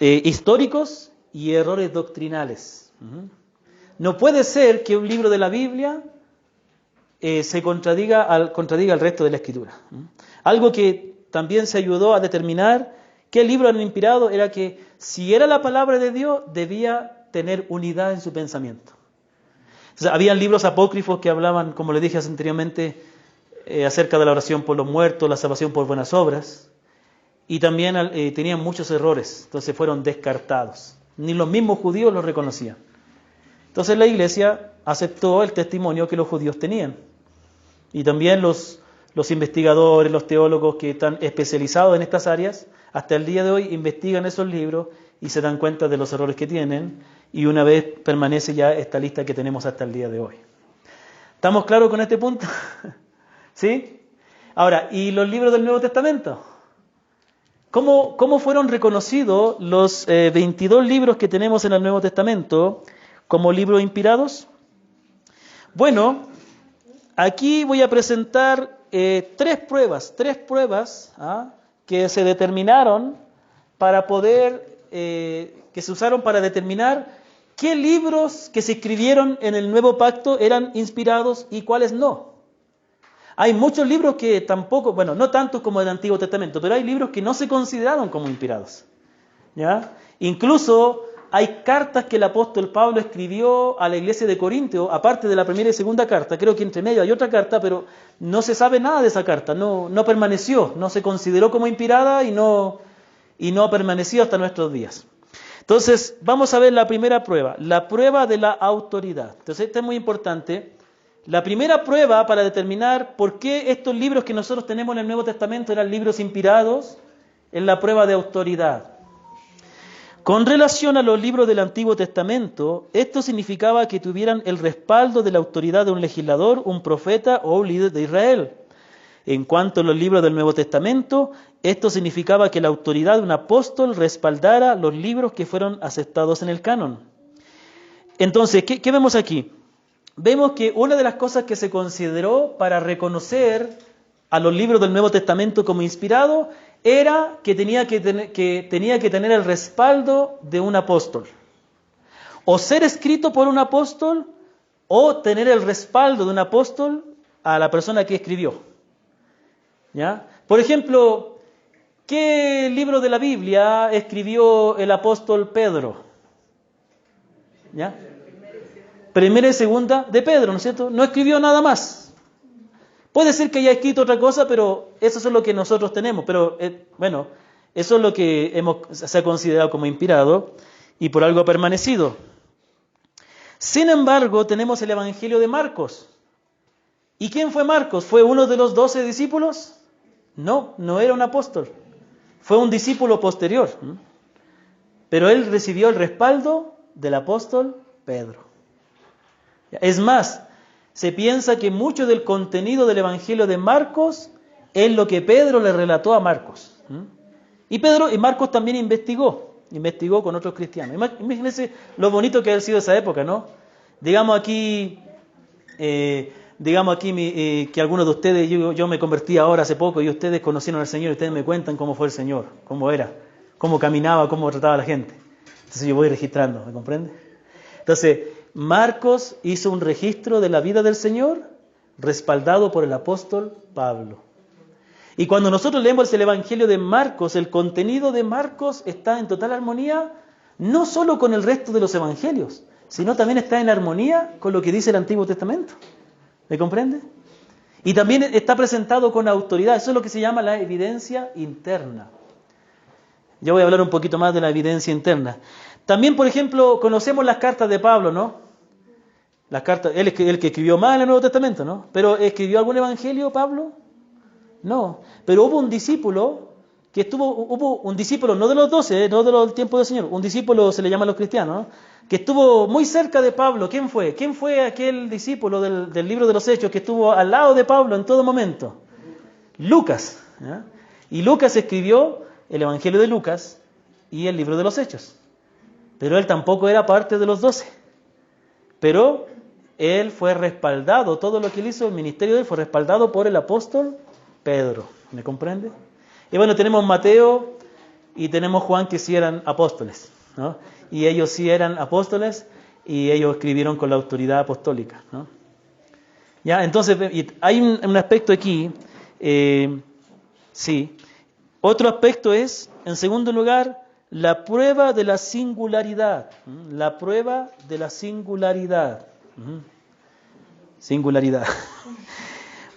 históricos y errores doctrinales. No puede ser que un libro de la Biblia se contradiga al resto de la Escritura. Algo que también se ayudó a determinar qué libro eran inspirados era que si era la palabra de Dios, debía tener unidad en su pensamiento. O sea, habían libros apócrifos que hablaban, como le dije anteriormente, acerca de la oración por los muertos, la salvación por buenas obras, y también tenían muchos errores, entonces fueron descartados. Ni los mismos judíos los reconocían. Entonces la Iglesia aceptó el testimonio que los judíos tenían. Y también los investigadores, los teólogos que están especializados en estas áreas, hasta el día de hoy investigan esos libros y se dan cuenta de los errores que tienen, y una vez permanece ya esta lista que tenemos hasta el día de hoy. ¿Estamos claros con este punto? ¿Sí? Ahora, ¿y los libros del Nuevo Testamento? ¿Cómo fueron reconocidos los 22 libros que tenemos en el Nuevo Testamento como libros inspirados? Bueno, aquí voy a presentar tres pruebas que se determinaron para poder, que se usaron para determinar qué libros que se escribieron en el Nuevo Pacto eran inspirados y cuáles no. Hay muchos libros que tampoco, bueno, no tantos como el Antiguo Testamento, pero hay libros que no se consideraron como inspirados. ¿Ya? Incluso hay cartas que el apóstol Pablo escribió a la iglesia de Corinto, aparte de la primera y segunda carta. Creo que entre medio hay otra carta, pero no se sabe nada de esa carta, no permaneció, no se consideró como inspirada y no ha permanecido hasta nuestros días. Entonces, vamos a ver la primera prueba, la prueba de la autoridad. Entonces, esta es muy importante. La primera prueba para determinar por qué estos libros que nosotros tenemos en el Nuevo Testamento eran libros inspirados es la prueba de autoridad. Con relación a los libros del Antiguo Testamento, esto significaba que tuvieran el respaldo de la autoridad de un legislador, un profeta o un líder de Israel. En cuanto a los libros del Nuevo Testamento, esto significaba que la autoridad de un apóstol respaldara los libros que fueron aceptados en el canon. Entonces, ¿qué vemos aquí? Vemos que una de las cosas que se consideró para reconocer a los libros del Nuevo Testamento como inspirados era que tenía que tener el respaldo de un apóstol. O ser escrito por un apóstol, o tener el respaldo de un apóstol a la persona que escribió. ¿Ya? Por ejemplo, ¿qué libro de la Biblia escribió el apóstol Pedro? ¿Ya? Primera y segunda de Pedro, ¿no es cierto? No escribió nada más. Puede ser que haya escrito otra cosa, pero eso es lo que nosotros tenemos. Pero bueno, eso es lo que se ha considerado como inspirado y por algo ha permanecido. Sin embargo, tenemos el Evangelio de Marcos. ¿Y quién fue Marcos? ¿Fue uno de los 12 discípulos? No era un apóstol. Fue un discípulo posterior. Pero él recibió el respaldo del apóstol Pedro. Es más, se piensa que mucho del contenido del Evangelio de Marcos es lo que Pedro le relató a Marcos. Y Marcos también investigó. investigó con otros cristianos. Imagínense lo bonito que ha sido esa época, ¿no? Digamos aquí que algunos de ustedes, yo me convertí ahora hace poco y ustedes conocieron al Señor y ustedes me cuentan cómo fue el Señor, cómo era, cómo caminaba, cómo trataba a la gente. Entonces yo voy registrando, ¿me comprende? Entonces, Marcos hizo un registro de la vida del Señor respaldado por el apóstol Pablo. Y cuando nosotros leemos el Evangelio de Marcos, el contenido de Marcos está en total armonía, no solo con el resto de los evangelios, sino también está en armonía con lo que dice el Antiguo Testamento. ¿Me comprende? Y también está presentado con autoridad. Eso es lo que se llama la evidencia interna. Yo voy a hablar un poquito más de la evidencia interna. También, por ejemplo, conocemos las cartas de Pablo, ¿no? Las cartas, él que escribió más en el Nuevo Testamento, ¿no? ¿Pero escribió algún evangelio Pablo? No. Pero hubo un discípulo hubo un discípulo, no de los 12, no de los tiempos del Señor, un discípulo se le llama a los cristianos, ¿no? Que estuvo muy cerca de Pablo. ¿Quién fue? ¿Quién fue aquel discípulo del libro de los Hechos que estuvo al lado de Pablo en todo momento? Lucas. ¿Ya? Y Lucas escribió el Evangelio de Lucas y el libro de los Hechos. Pero él tampoco era parte de los 12. Pero él fue respaldado, todo lo que él hizo, el ministerio de él fue respaldado por el apóstol Pedro. ¿Me comprende? Y bueno, tenemos Mateo y tenemos Juan que sí eran apóstoles, ¿no? Y ellos sí eran apóstoles y ellos escribieron con la autoridad apostólica, ¿no? Ya, entonces hay un aspecto aquí, sí. Otro aspecto es, en segundo lugar, la prueba de la singularidad. La prueba de la singularidad. Singularidad.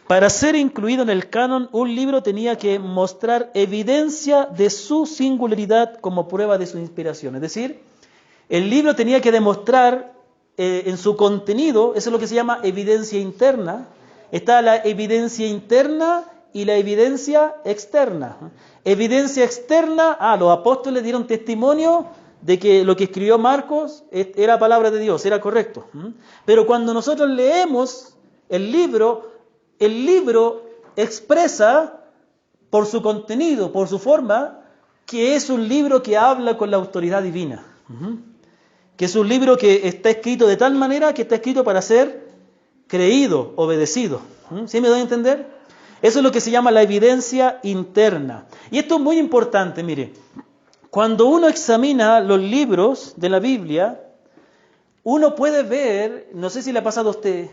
Para ser incluido en el canon, un libro tenía que mostrar evidencia de su singularidad como prueba de su inspiración. Es decir, el libro tenía que demostrar en su contenido, eso es lo que se llama evidencia interna. Está la evidencia interna y la evidencia externa. Evidencia externa, los apóstoles dieron testimonio de que lo que escribió Marcos era palabra de Dios, era correcto. Pero cuando nosotros leemos el libro expresa por su contenido, por su forma, que es un libro que habla con la autoridad divina. Que es un libro que está escrito de tal manera que está escrito para ser creído, obedecido. ¿Sí me doy a entender? Eso es lo que se llama la evidencia interna. Y esto es muy importante, mire. Cuando uno examina los libros de la Biblia, uno puede ver, no sé si le ha pasado a usted,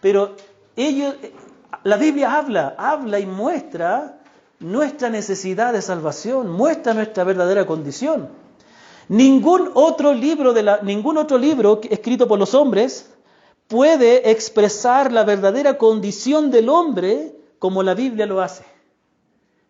pero la Biblia habla y muestra nuestra necesidad de salvación, muestra nuestra verdadera condición. Ningún otro libro escrito por los hombres puede expresar la verdadera condición del hombre como la Biblia lo hace.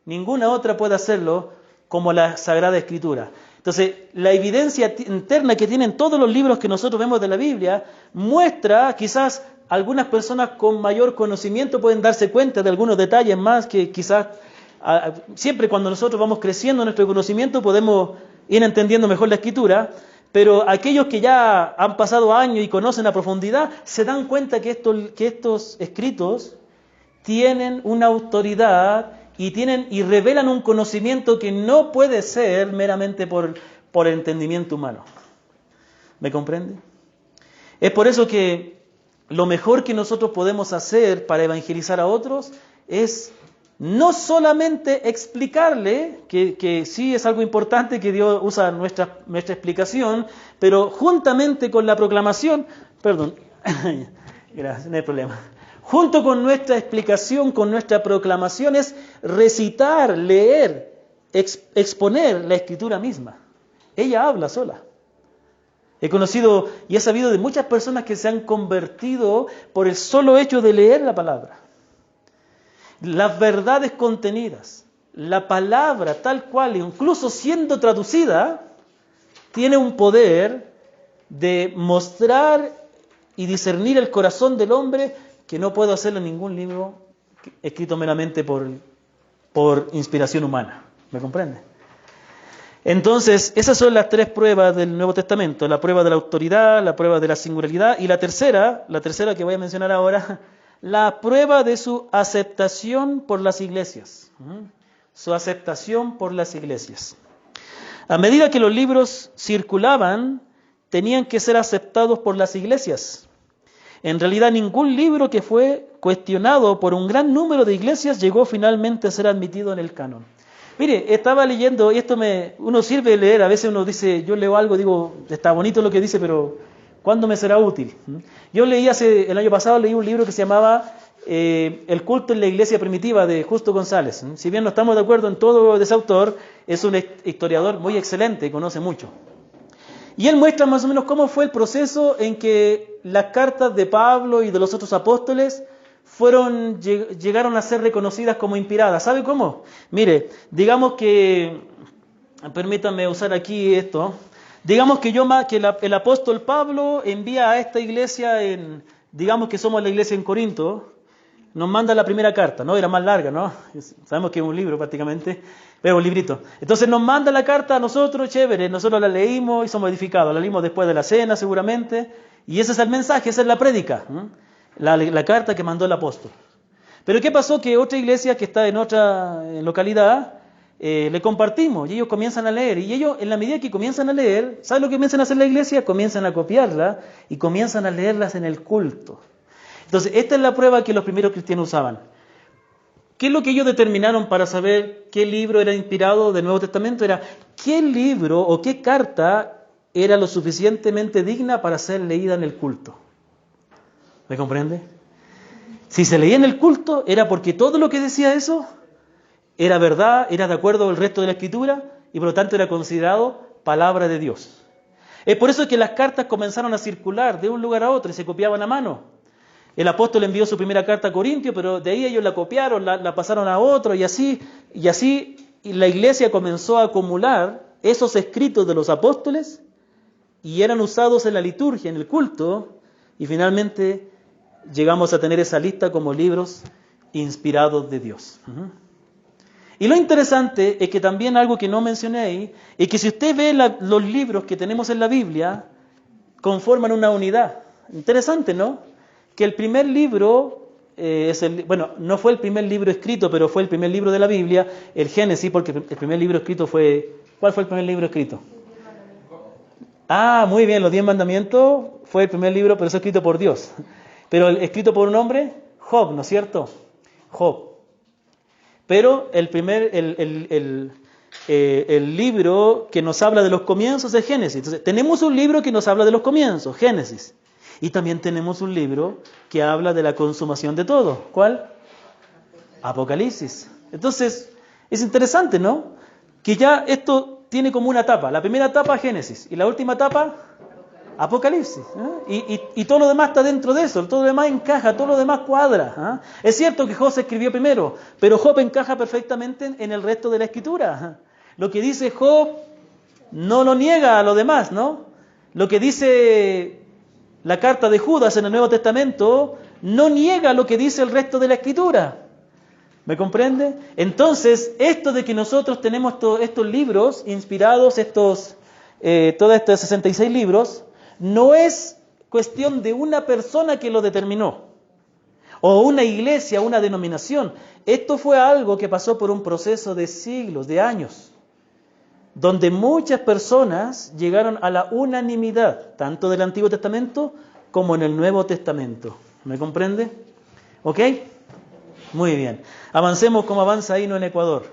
Ninguna otra puede hacerlo como la Sagrada Escritura. Entonces, la evidencia interna que tienen todos los libros que nosotros vemos de la Biblia muestra, quizás algunas personas con mayor conocimiento pueden darse cuenta de algunos detalles más que quizás siempre cuando nosotros vamos creciendo en nuestro conocimiento podemos ir entendiendo mejor la Escritura, pero aquellos que ya han pasado años y conocen a profundidad se dan cuenta que estos escritos tienen una autoridad y revelan un conocimiento que no puede ser meramente por el entendimiento humano. ¿Me comprende? Es por eso que lo mejor que nosotros podemos hacer para evangelizar a otros es no solamente explicarle, que sí es algo importante que Dios usa nuestra explicación, pero juntamente con la proclamación, gracias, no hay problema. Junto con nuestra explicación, con nuestra proclamación, es recitar, leer, exponer la Escritura misma. Ella habla sola. He conocido y he sabido de muchas personas que se han convertido por el solo hecho de leer la palabra. Las verdades contenidas, la palabra tal cual, incluso siendo traducida, tiene un poder de mostrar y discernir el corazón del hombre que no puede hacerlo en ningún libro escrito meramente por inspiración humana. ¿Me comprende? Entonces, esas son las tres pruebas del Nuevo Testamento: la prueba de la autoridad, la prueba de la singularidad y la tercera que voy a mencionar ahora, la prueba de su aceptación por las iglesias. Su aceptación por las iglesias. A medida que los libros circulaban, tenían que ser aceptados por las iglesias. En realidad, ningún libro que fue cuestionado por un gran número de iglesias llegó finalmente a ser admitido en el canon. Mire, estaba leyendo, y uno sirve de leer, a veces uno dice, yo leo algo, digo, está bonito lo que dice, pero ¿cuándo me será útil? Yo leí el año pasado, leí un libro que se llamaba El culto en la iglesia primitiva, de Justo González. Si bien no estamos de acuerdo en todo de ese autor, es un historiador muy excelente, conoce mucho. Y él muestra más o menos cómo fue el proceso en que las cartas de Pablo y de los otros apóstoles llegaron a ser reconocidas como inspiradas. ¿Sabe cómo? Mire, digamos que, permítanme usar aquí esto, digamos que el apóstol Pablo envía a esta iglesia, digamos que somos la iglesia en Corinto, nos manda la primera carta, ¿no? Era más larga, ¿no? Sabemos que es un libro prácticamente, pero un librito. Entonces nos manda la carta a nosotros, chévere, nosotros la leímos y somos edificados, la leímos después de la cena seguramente, y ese es el mensaje, esa es la prédica, la carta que mandó el apóstol. Pero ¿qué pasó? Que otra iglesia que está en otra localidad, le compartimos y ellos comienzan a leer. Y ellos, en la medida que comienzan a leer, ¿saben lo que comienzan a hacer la iglesia? Comienzan a copiarla y comienzan a leerlas en el culto. Entonces, esta es la prueba que los primeros cristianos usaban. ¿Qué es lo que ellos determinaron para saber qué libro era inspirado del Nuevo Testamento? Era qué libro o qué carta era lo suficientemente digna para ser leída en el culto. ¿Me comprende? Si se leía en el culto, era porque todo lo que decía eso era verdad, era de acuerdo al resto de la Escritura y por lo tanto era considerado palabra de Dios. Es por eso que las cartas comenzaron a circular de un lugar a otro y se copiaban a mano. El apóstol envió su primera carta a Corintios, pero de ahí ellos la copiaron, la pasaron a otro y así la iglesia comenzó a acumular esos escritos de los apóstoles y eran usados en la liturgia, en el culto, y finalmente llegamos a tener esa lista como libros inspirados de Dios. Y lo interesante es que también algo que no mencioné ahí, es que si usted ve los libros que tenemos en la Biblia, conforman una unidad. Interesante, ¿no? Que el primer libro, no fue el primer libro escrito, pero fue el primer libro de la Biblia, el Génesis, porque el primer libro escrito fue... ¿Cuál fue el primer libro escrito? Ah, muy bien, los 10 mandamientos fue el primer libro, pero eso escrito por Dios. Pero escrito por un hombre, Job, ¿no es cierto? Job. Pero el libro que nos habla de los comienzos es Génesis. Entonces, tenemos un libro que nos habla de los comienzos, Génesis. Y también tenemos un libro que habla de la consumación de todo. ¿Cuál? Apocalipsis. Entonces, es interesante, ¿no? Que ya esto tiene como una etapa. La primera etapa, Génesis. Y la última etapa, Apocalipsis. Y todo lo demás está dentro de eso. Todo lo demás encaja, todo lo demás cuadra. Es cierto que Job escribió primero, pero Job encaja perfectamente en el resto de la Escritura. Lo que dice Job no lo niega a lo demás, ¿no? Lo que dice la carta de Judas en el Nuevo Testamento no niega lo que dice el resto de la Escritura. ¿Me comprende? Entonces, esto de que nosotros tenemos estos libros inspirados, todos estos 66 libros, no es cuestión de una persona que lo determinó, o una iglesia, una denominación. Esto fue algo que pasó por un proceso de siglos, de años, donde muchas personas llegaron a la unanimidad, tanto del Antiguo Testamento como en el Nuevo Testamento. ¿Me comprende? ¿Ok? Muy bien. Avancemos como avanza Hino en Ecuador.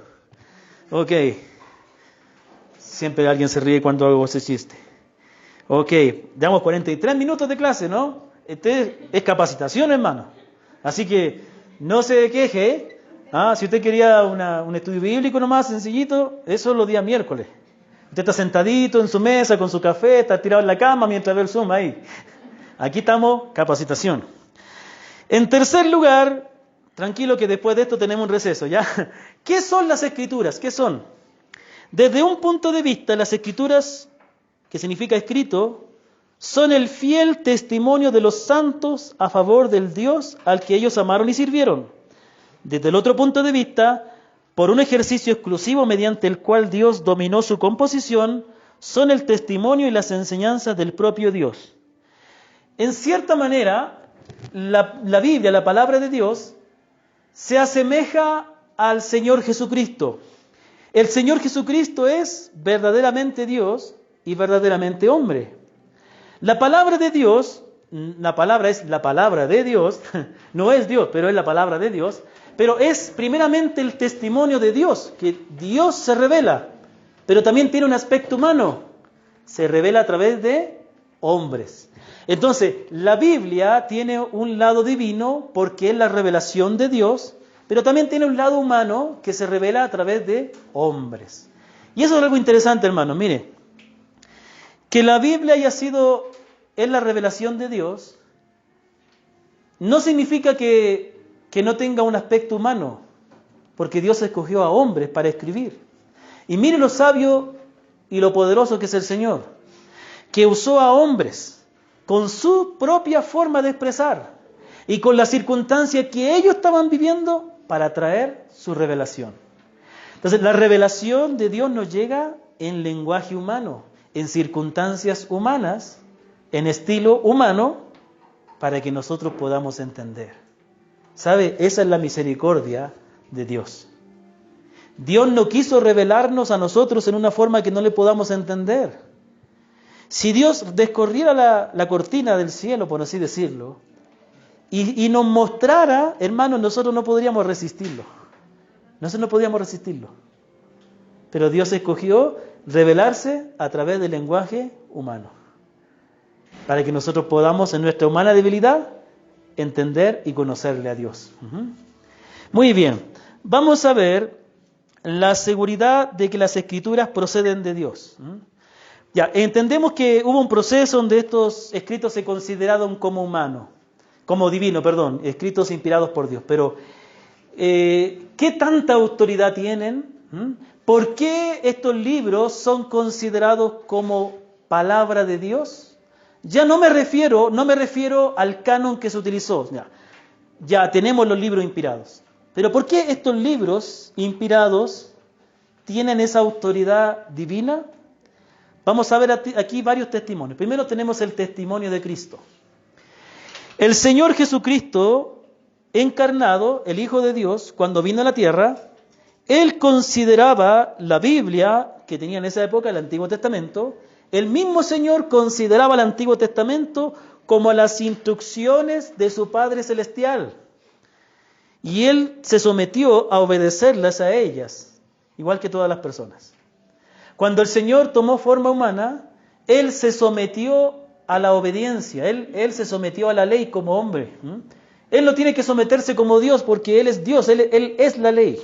Ok. Siempre alguien se ríe cuando hago ese chiste. Ok. Damos 43 minutos de clase, ¿no? Este es capacitación, hermano. Así que no se queje, si usted quería un estudio bíblico nomás, sencillito, eso es los días miércoles. Usted está sentadito en su mesa con su café, está tirado en la cama mientras ve el Zoom ahí. Aquí estamos, capacitación. En tercer lugar, tranquilo que después de esto tenemos un receso, ¿ya? ¿Qué son las Escrituras? ¿Qué son? Desde un punto de vista, las Escrituras, que significa escrito, son el fiel testimonio de los santos a favor del Dios al que ellos amaron y sirvieron. Desde el otro punto de vista, por un ejercicio exclusivo mediante el cual Dios dominó su composición, son el testimonio y las enseñanzas del propio Dios. En cierta manera, la Biblia, la palabra de Dios, se asemeja al Señor Jesucristo. el Señor Jesucristo es verdaderamente Dios y verdaderamente hombre. La palabra de Dios, la palabra es la palabra de Dios, no es Dios, pero es la palabra de Dios, pero es primeramente el testimonio de Dios, que Dios se revela, pero también tiene un aspecto humano, se revela a través de hombres. Entonces, la Biblia tiene un lado divino porque es la revelación de Dios, pero también tiene un lado humano que se revela a través de hombres. Y eso es algo interesante, hermano. Mire, que la Biblia es la revelación de Dios, no significa que no tenga un aspecto humano, porque Dios escogió a hombres para escribir. Y mire lo sabio y lo poderoso que es el Señor, que usó a hombres con su propia forma de expresar y con la circunstancia que ellos estaban viviendo para traer su revelación. Entonces, la revelación de Dios nos llega en lenguaje humano, en circunstancias humanas, en estilo humano, para que nosotros podamos entender. ¿Sabe? Esa es la misericordia de Dios. Dios no quiso revelarnos a nosotros en una forma que no le podamos entender. Si Dios descorriera la cortina del cielo, por así decirlo, y nos mostrara, hermanos, nosotros no podríamos resistirlo. Nosotros no podíamos resistirlo. Pero Dios escogió revelarse a través del lenguaje humano, para que nosotros podamos, en nuestra humana debilidad, entender y conocerle a Dios. Muy bien, vamos a ver la seguridad de que las Escrituras proceden de Dios. Ya, entendemos que hubo un proceso donde estos escritos se consideraron como escritos inspirados por Dios. Pero, ¿qué tanta autoridad tienen? ¿Por qué estos libros son considerados como palabra de Dios? Ya no me refiero al canon que se utilizó. Ya tenemos los libros inspirados. Pero ¿por qué estos libros inspirados tienen esa autoridad divina? Vamos a ver aquí varios testimonios. Primero tenemos el testimonio de Cristo. El Señor Jesucristo, encarnado, el Hijo de Dios, cuando vino a la tierra, Él consideraba la Biblia, que tenía en esa época el Antiguo Testamento, el mismo Señor consideraba el Antiguo Testamento como las instrucciones de su Padre Celestial. Y Él se sometió a obedecerlas a ellas, igual que todas las personas. Cuando el Señor tomó forma humana, Él se sometió a la obediencia, Él se sometió a la ley como hombre. Él no tiene que someterse como Dios porque Él es Dios, Él es la ley.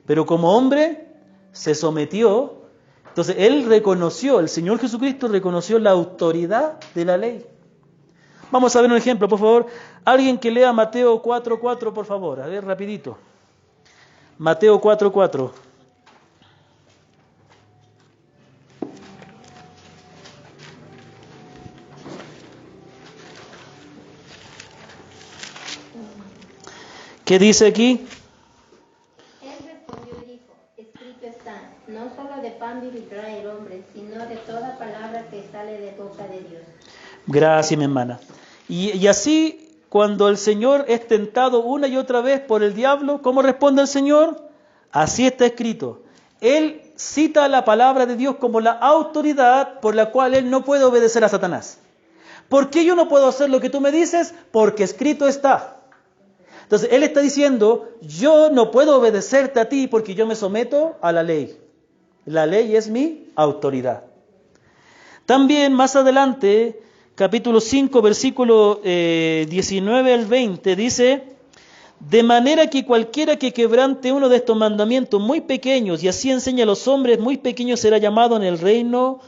Pero como hombre se sometió. Entonces el Señor Jesucristo reconoció la autoridad de la ley. Vamos a ver un ejemplo, por favor. Alguien que lea Mateo 4:4, por favor. A ver, rapidito. Mateo 4:4. ¿Qué dice aquí? Él respondió y dijo, escrito está, no solo de pan vivirá el hombre, sino de toda palabra que sale de boca de Dios. Gracias, mi hermana. Y así, cuando el Señor es tentado una y otra vez por el diablo, ¿cómo responde el Señor? Así está escrito. Él cita la palabra de Dios como la autoridad por la cual Él no puede obedecer a Satanás. ¿Por qué yo no puedo hacer lo que tú me dices? Porque escrito está. Entonces, Él está diciendo, yo no puedo obedecerte a ti porque yo me someto a la ley. La ley es mi autoridad. También más adelante, capítulo 5, versículo 19 al 20, dice, de manera que cualquiera que quebrante uno de estos mandamientos muy pequeños y así enseña a los hombres muy pequeños será llamado en el reino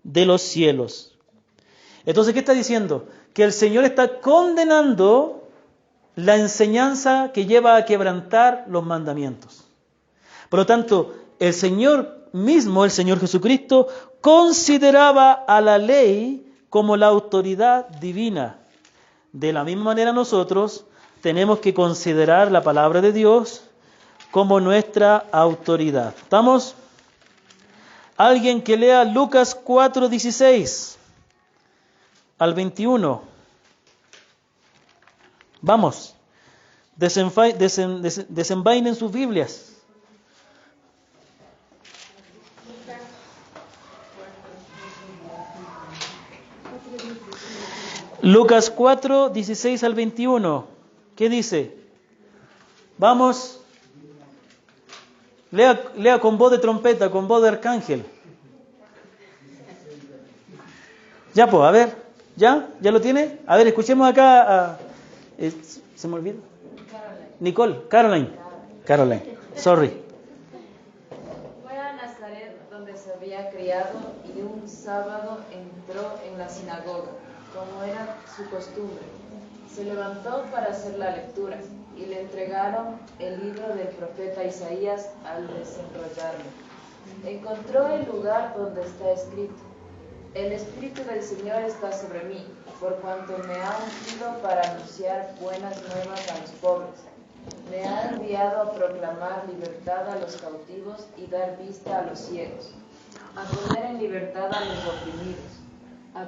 de los cielos. Entonces, ¿qué está diciendo? Que el Señor está condenando la enseñanza que lleva a quebrantar los mandamientos. Por lo tanto, el Señor mismo, el Señor Jesucristo, consideraba a la ley como la autoridad divina. De la misma manera nosotros tenemos que considerar la palabra de Dios como nuestra autoridad. ¿Estamos? Alguien que lea Lucas 4:16 al 21. Vamos, desenvainen sus Biblias. Lucas 4, 16 al 21. ¿Qué dice? Vamos. Lea con voz de trompeta, con voz de arcángel. Ya, pues, a ver. ¿Ya? ¿Ya lo tiene? A ver, escuchemos acá a... ¿se me olvida? Caroline. Sorry. Fue a Nazaret donde se había criado y un sábado entró en la sinagoga, como era su costumbre. Se levantó para hacer la lectura y le entregaron el libro del profeta Isaías al desenrollarlo. Encontró el lugar donde está escrito: El Espíritu del Señor está sobre mí, por cuanto me ha ungido para anunciar buenas nuevas a los pobres. Me ha enviado a proclamar libertad a los cautivos y dar vista a los ciegos, a poner en libertad a los oprimidos, a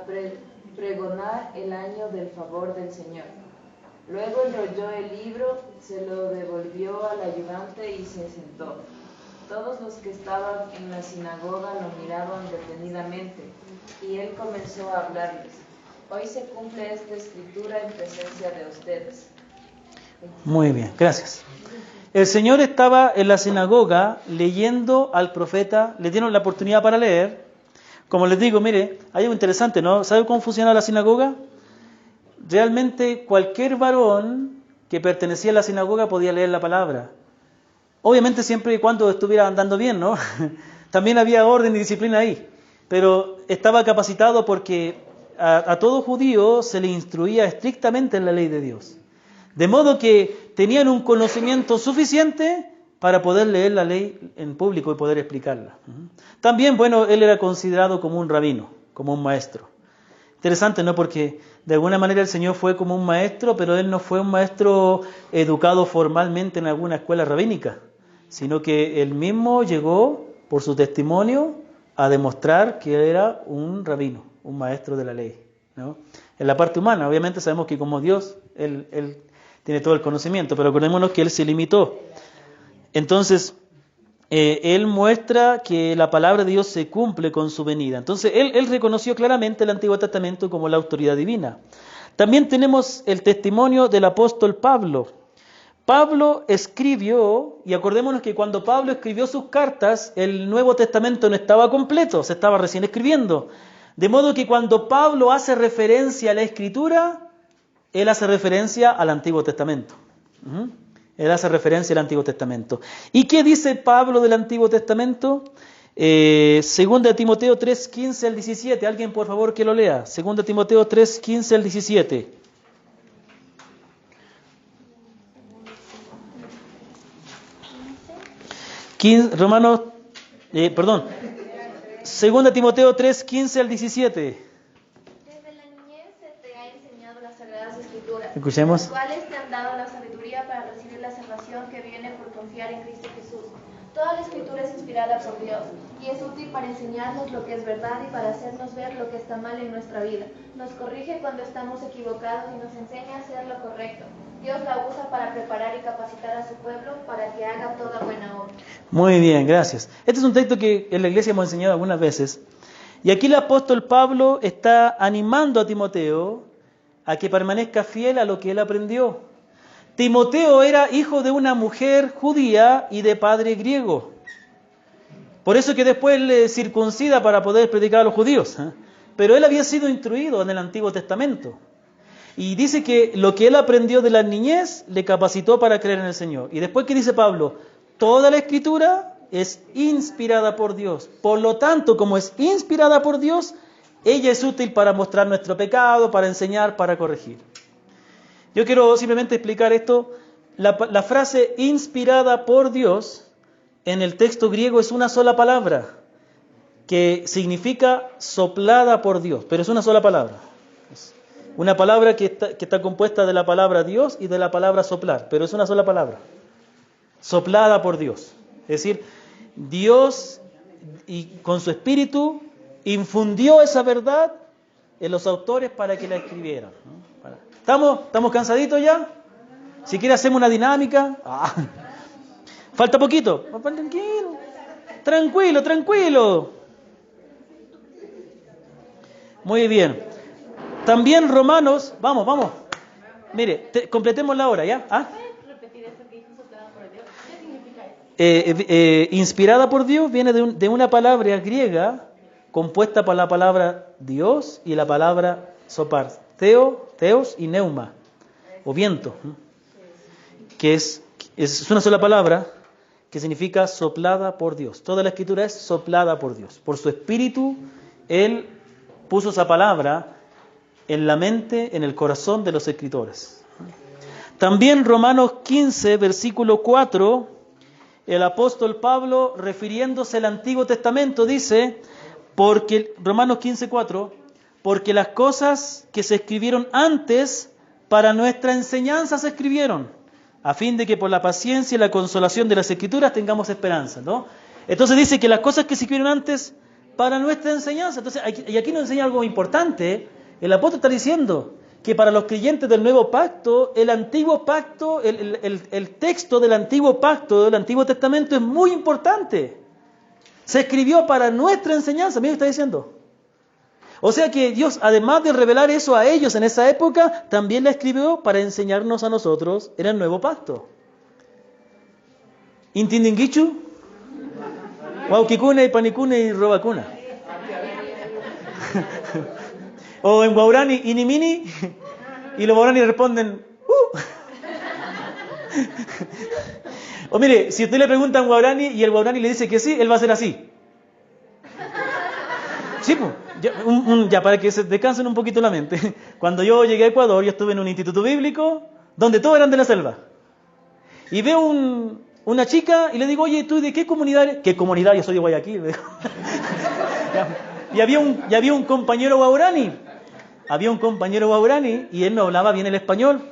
pregonar el año del favor del Señor. Luego enrolló el libro, se lo devolvió al ayudante y se sentó. Todos los que estaban en la sinagoga lo miraban detenidamente, y él comenzó a hablarles: Hoy se cumple esta escritura en presencia de ustedes. Muy bien, gracias. El Señor estaba en la sinagoga leyendo al profeta, le dieron la oportunidad para leer. Como les digo, mire, hay algo interesante, ¿no? ¿Sabe cómo funciona la sinagoga? Realmente cualquier varón que pertenecía a la sinagoga podía leer la palabra. Obviamente siempre y cuando estuviera andando bien, ¿no? También había orden y disciplina ahí. Pero estaba capacitado porque a todo judío se le instruía estrictamente en la ley de Dios. De modo que tenían un conocimiento suficiente para poder leer la ley en público y poder explicarla. También, bueno, él era considerado como un rabino, como un maestro. Interesante, ¿no? Porque de alguna manera el Señor fue como un maestro, pero él no fue un maestro educado formalmente en alguna escuela rabínica, sino que él mismo llegó, por su testimonio, a demostrar que él era un rabino, un maestro de la ley, ¿no? En la parte humana, obviamente sabemos que como Dios, él tiene todo el conocimiento, pero acordémonos que él se limitó. Entonces, él muestra que la palabra de Dios se cumple con su venida. Entonces, él reconoció claramente el Antiguo Testamento como la autoridad divina. También tenemos el testimonio del apóstol Pablo. Pablo escribió, y acordémonos que cuando Pablo escribió sus cartas, el Nuevo Testamento no estaba completo, se estaba recién escribiendo. De modo que cuando Pablo hace referencia a la Escritura, él hace referencia al Antiguo Testamento. Él hace referencia al Antiguo Testamento. ¿Y qué dice Pablo del Antiguo Testamento? Segunda Timoteo 3, 15 al 17. Alguien, por favor, que lo lea. Segunda Timoteo 3, 15 al 17. Segunda Timoteo 3, 15 al 17. Desde la niñez se te ha enseñado las Sagradas Escrituras, Escuchemos. las cuales te han dado la sabiduría para recibir la salvación que viene por confiar en Cristo Jesús. Toda la Escritura es inspirada por Dios y es útil para enseñarnos lo que es verdad y para hacernos ver lo que está mal en nuestra vida. Nos corrige cuando estamos equivocados y nos enseña a hacer lo correcto. Dios la usa para preparar y capacitar a su pueblo para que haga toda buena obra. Muy bien, gracias. Este es un texto que en la iglesia hemos enseñado algunas veces. Y aquí el apóstol Pablo está animando a Timoteo a que permanezca fiel a lo que él aprendió. Timoteo era hijo de una mujer judía y de padre griego. Por eso que después le circuncida para poder predicar a los judíos. Pero él había sido instruido en el Antiguo Testamento. Y dice que lo que él aprendió de la niñez le capacitó para creer en el Señor. Y después, ¿qué dice Pablo? Toda la Escritura es inspirada por Dios. Por lo tanto, como es inspirada por Dios, ella es útil para mostrar nuestro pecado, para enseñar, para corregir. Yo quiero simplemente explicar esto. La frase inspirada por Dios en el texto griego es una sola palabra, que significa soplada por Dios, pero es una sola palabra. Una palabra que está compuesta de la palabra Dios y de la palabra soplar, pero es una sola palabra. Soplada por Dios. Es decir, Dios y con su espíritu infundió esa verdad en los autores para que la escribieran, ¿no? ¿Estamos cansaditos ya? Si quiere hacemos una dinámica. Falta poquito. Tranquilo. Tranquilo, tranquilo. Muy bien. También Romanos, vamos. Mire, completemos la hora, ¿ya? ¿Ah? Inspirada por Dios viene de una palabra griega compuesta por la palabra Dios y la palabra sopar, theos y neuma, o viento, que es una sola palabra que significa soplada por Dios. Toda la escritura es soplada por Dios. Por su espíritu, Él puso esa palabra en la mente, en el corazón de los escritores. También Romanos 15, versículo 4, el apóstol Pablo, refiriéndose al Antiguo Testamento, dice, Romanos 15, 4, porque las cosas que se escribieron antes para nuestra enseñanza se escribieron, a fin de que por la paciencia y la consolación de las Escrituras tengamos esperanza, ¿no? Entonces dice que las cosas que se escribieron antes para nuestra enseñanza. Entonces, y aquí nos enseña algo importante. El apóstol está diciendo que para los creyentes del nuevo pacto, el antiguo pacto, el texto del antiguo pacto, del Antiguo Testamento, es muy importante. Se escribió para nuestra enseñanza, mira lo que está diciendo. O sea que Dios, además de revelar eso a ellos en esa época, también la escribió para enseñarnos a nosotros en el nuevo pacto. ¿Intindigichu? Waukikune, panikune y robacuna. O en Guaurani, inimini, y los Guaurani responden, O mire, si usted le pregunta a un Guaurani y el Guaurani le dice que sí, él va a hacer así. Sí, pues. Ya para que se descansen un poquito la mente. Cuando yo llegué a Ecuador, yo estuve en un instituto bíblico donde todos eran de la selva. Y veo una chica y le digo, oye, ¿tú de qué comunidad eres? ¿Qué comunidad? Yo soy de Guayaquil. Y había un compañero guaurani. Y él no hablaba bien el español.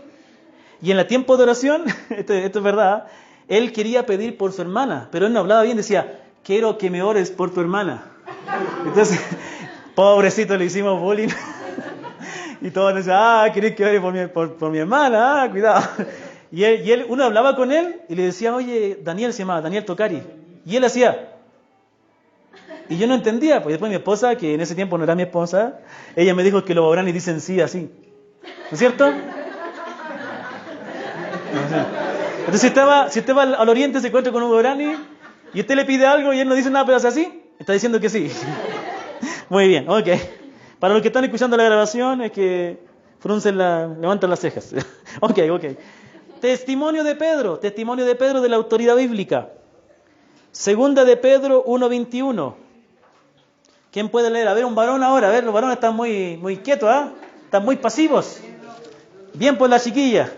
Y en el tiempo de oración, esto es verdad, él quería pedir por su hermana, pero él no hablaba bien, decía, quiero que me ores por tu hermana. Entonces, pobrecito, le hicimos bullying. Y todos nos decían, ¿querés que ore por mi hermana? Cuidado. Y él, uno hablaba con él y le decía, oye, Daniel se llamaba, Daniel Tocari. Y él hacía. Y yo no entendía, pues después mi esposa, que en ese tiempo no era mi esposa, ella me dijo que los guaraníes dicen sí así. ¿No es cierto? Entonces si usted va al oriente, se encuentra con un guaraní y usted le pide algo y él no dice nada, pero hace así, está diciendo que sí. Muy bien, ok. Para los que están escuchando la grabación, es que levantan las cejas. Ok. Testimonio de Pedro de la autoridad bíblica. Segunda de Pedro 1:21. ¿Quién puede leer? A ver, un varón ahora. A ver, los varones están muy quietos, ¿ah? Están muy pasivos. Bien por la chiquilla.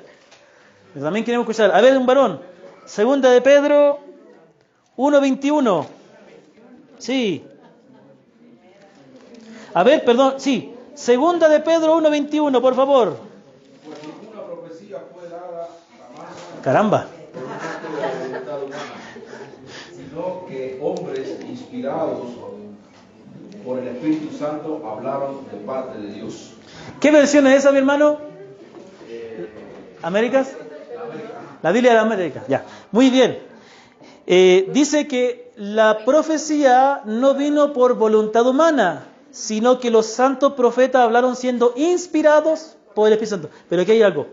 También queremos escuchar. A ver, un varón. Segunda de Pedro 1:21. Sí. A ver, perdón, sí. Segunda de Pedro 1:21, por favor. Pues ninguna profecía fue dada jamás. Caramba. Por un acto de voluntad humana, sino que hombres inspirados por el Espíritu Santo hablaron de parte de Dios. ¿Qué versión es esa, mi hermano? ¿Américas? La Biblia de América. Ya. Muy bien. Dice que la profecía no vino por voluntad humana, sino que los santos profetas hablaron siendo inspirados por el Espíritu Santo. Pero aquí hay algo.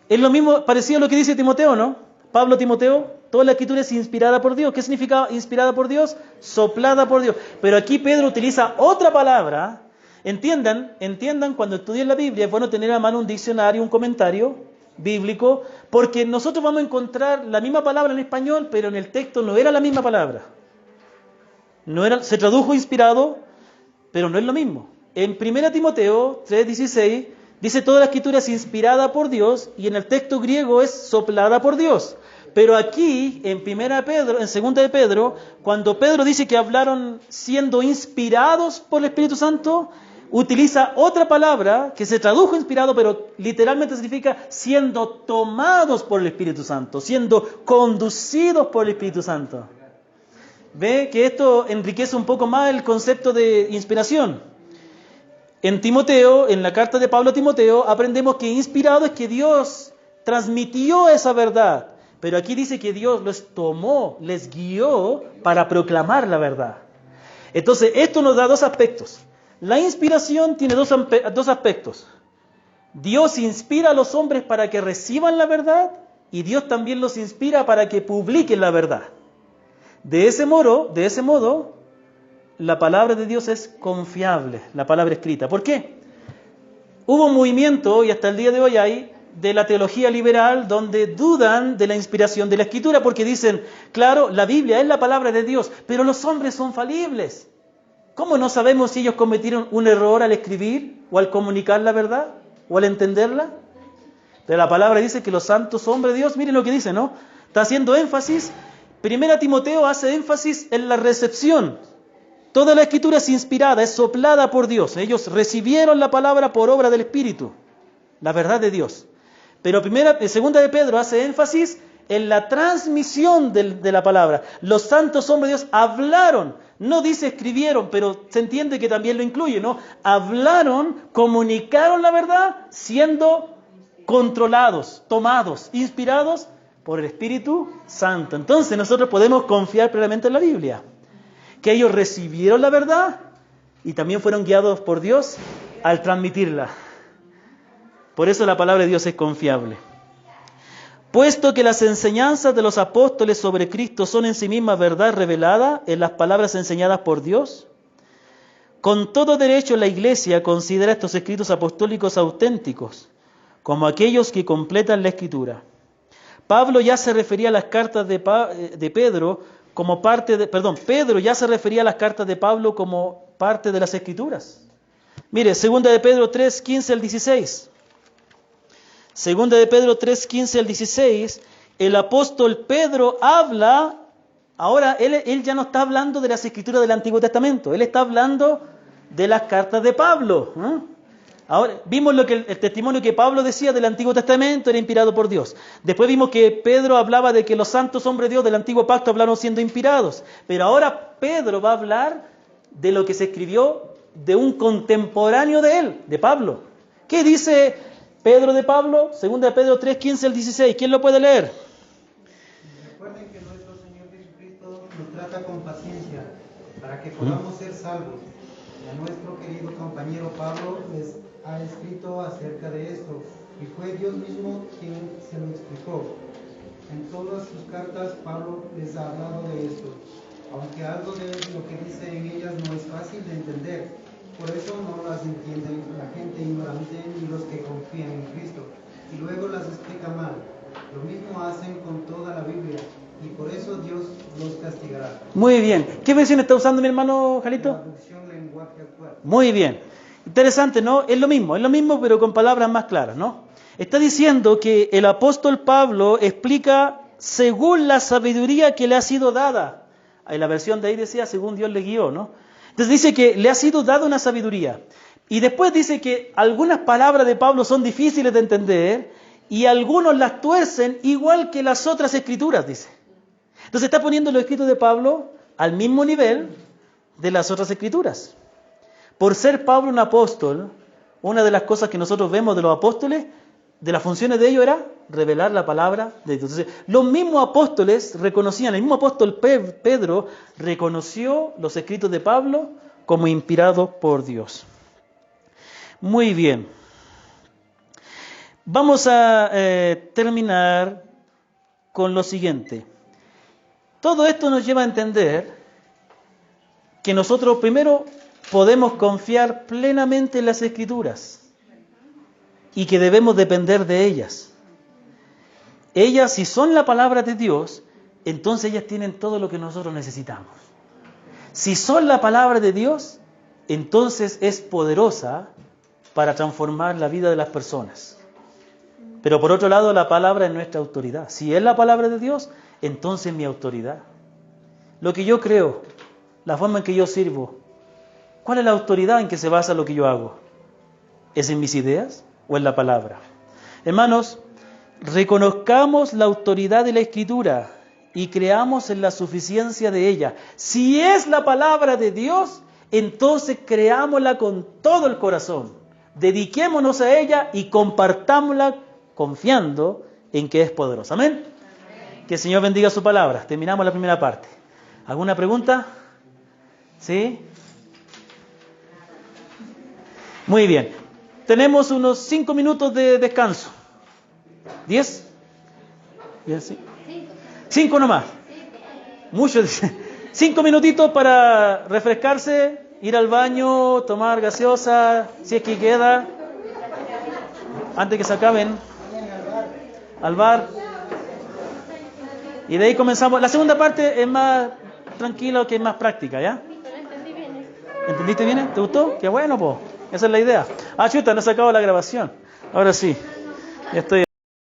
Es lo mismo, parecido a lo que dice Timoteo, ¿no? Pablo a Timoteo, toda la escritura es inspirada por Dios. ¿Qué significa inspirada por Dios? Soplada por Dios. Pero aquí Pedro utiliza otra palabra. Entiendan, cuando estudien la Biblia es bueno tener a mano un diccionario, un comentario bíblico, porque nosotros vamos a encontrar la misma palabra en español, pero en el texto no era la misma palabra. Se tradujo inspirado, pero no es lo mismo. En 1 Timoteo 3:16 dice toda la escritura es inspirada por Dios y en el texto griego es soplada por Dios. Pero aquí, en 2 de Pedro, cuando Pedro dice que hablaron siendo inspirados por el Espíritu Santo, utiliza otra palabra que se tradujo inspirado, pero literalmente significa siendo tomados por el Espíritu Santo, siendo conducidos por el Espíritu Santo. Ve que esto enriquece un poco más el concepto de inspiración. En Timoteo, en la carta de Pablo a Timoteo, aprendemos que inspirado es que Dios transmitió esa verdad, Pero aquí dice que Dios los tomó, les guió para proclamar la verdad. Entonces, esto nos da dos aspectos. La inspiración tiene dos aspectos. Dios inspira a los hombres para que reciban la verdad y Dios también los inspira para que publiquen la verdad. De ese modo, la palabra de Dios es confiable, la palabra escrita. ¿Por qué? Hubo un movimiento, y hasta el día de hoy hay, de la teología liberal, donde dudan de la inspiración de la Escritura, porque dicen, claro, la Biblia es la palabra de Dios, pero los hombres son falibles. ¿Cómo no sabemos si ellos cometieron un error al escribir, o al comunicar la verdad, o al entenderla? Pero la palabra dice que los santos hombres de Dios, miren lo que dice, ¿no? Está haciendo énfasis, 1 Timoteo hace énfasis en la recepción. Toda la Escritura es inspirada, es soplada por Dios. Ellos recibieron la palabra por obra del Espíritu, la verdad de Dios. Pero 2 de Pedro hace énfasis en la transmisión de la palabra. Los santos hombres de Dios hablaron, no dice escribieron, pero se entiende que también lo incluye, ¿no? Hablaron, comunicaron la verdad, siendo controlados, tomados, inspirados por el Espíritu Santo. Entonces nosotros podemos confiar plenamente en la Biblia, que ellos recibieron la verdad y también fueron guiados por Dios al transmitirla. Por eso la palabra de Dios es confiable. Puesto que las enseñanzas de los apóstoles sobre Cristo son en sí mismas verdad revelada en las palabras enseñadas por Dios, con todo derecho la Iglesia considera estos escritos apostólicos auténticos, como aquellos que completan la Escritura. Pedro ya se refería a las cartas de Pedro como parte de... Pedro ya se refería a las cartas de Pablo como parte de las Escrituras. Mire, 2 de Pedro 3, 15 al 16. 2 de Pedro 3, 15 al 16, el apóstol Pedro habla, ahora él ya no está hablando de las escrituras del Antiguo Testamento, él está hablando de las cartas de Pablo. Ahora, vimos el testimonio que Pablo decía del Antiguo Testamento era inspirado por Dios. Después vimos que Pedro hablaba de que los santos hombres de Dios del Antiguo Pacto hablaron siendo inspirados. Pero ahora Pedro va a hablar de lo que se escribió de un contemporáneo de él, de Pablo. ¿Qué dice Pedro de Pablo? 2 de Pedro 3, 15 al 16. ¿Quién lo puede leer? Recuerden que nuestro Señor Jesucristo nos trata con paciencia para que podamos ser salvos. Y a nuestro querido compañero Pablo les ha escrito acerca de esto, y fue Dios mismo quien se lo explicó. En todas sus cartas Pablo les ha hablado de esto, aunque algo de lo que dice en ellas no es fácil de entender. Por eso no las entiende la gente ignorante ni los que confían en Cristo, y luego las explica mal. Lo mismo hacen con toda la Biblia, y por eso Dios los castigará. Muy bien. ¿Qué versión está usando mi hermano Jalito? Traducción lenguaje actual. Muy bien. Interesante, ¿no? Es lo mismo, pero con palabras más claras, ¿no? Está diciendo que el apóstol Pablo explica según la sabiduría que le ha sido dada. En la versión de ahí decía, según Dios le guió, ¿no? Entonces dice que le ha sido dada una sabiduría. Y después dice que algunas palabras de Pablo son difíciles de entender y algunos las tuercen igual que las otras escrituras, dice. Entonces está poniendo los escritos de Pablo al mismo nivel de las otras escrituras. Por ser Pablo un apóstol, una de las cosas que nosotros vemos de los apóstoles, de las funciones de ellos era revelar la palabra de Dios. Entonces, los mismos apóstoles reconocían, el mismo apóstol Pedro reconoció los escritos de Pablo como inspirados por Dios. Muy bien. Vamos a terminar con lo siguiente. Todo esto nos lleva a entender que nosotros primero podemos confiar plenamente en las Escrituras y que debemos depender de ellas. Ellas, si son la palabra de Dios, entonces ellas tienen todo lo que nosotros necesitamos. Si son la palabra de Dios, entonces es poderosa para transformar la vida de las personas. Pero por otro lado, la palabra es nuestra autoridad. Si es la palabra de Dios, entonces mi autoridad. Lo que yo creo, la forma en que yo sirvo, ¿cuál es la autoridad en que se basa lo que yo hago? ¿Es en mis ideas o en la palabra? Hermanos, reconozcamos la autoridad de la Escritura y creamos en la suficiencia de ella. Si es la palabra de Dios, entonces creámosla con todo el corazón. Dediquémonos a ella y compartámosla confiando en que es poderosa. Amén. Que el Señor bendiga su palabra. Terminamos la primera parte. ¿Alguna pregunta? ¿Sí? Muy bien. Tenemos unos 5 minutos de descanso. ¿10? ¿10? Sí. 5 nomás. Mucho. 5 minutitos para refrescarse, ir al baño, tomar gaseosa, si es que queda, antes que se acaben, al bar. Y de ahí comenzamos. La segunda parte es más tranquila, que es más práctica, ¿ya? ¿Entendiste bien? ¿Te gustó? Qué bueno, po. Esa es la idea. Ah, chuta, no he sacado la grabación. Ahora sí. Ya estoy.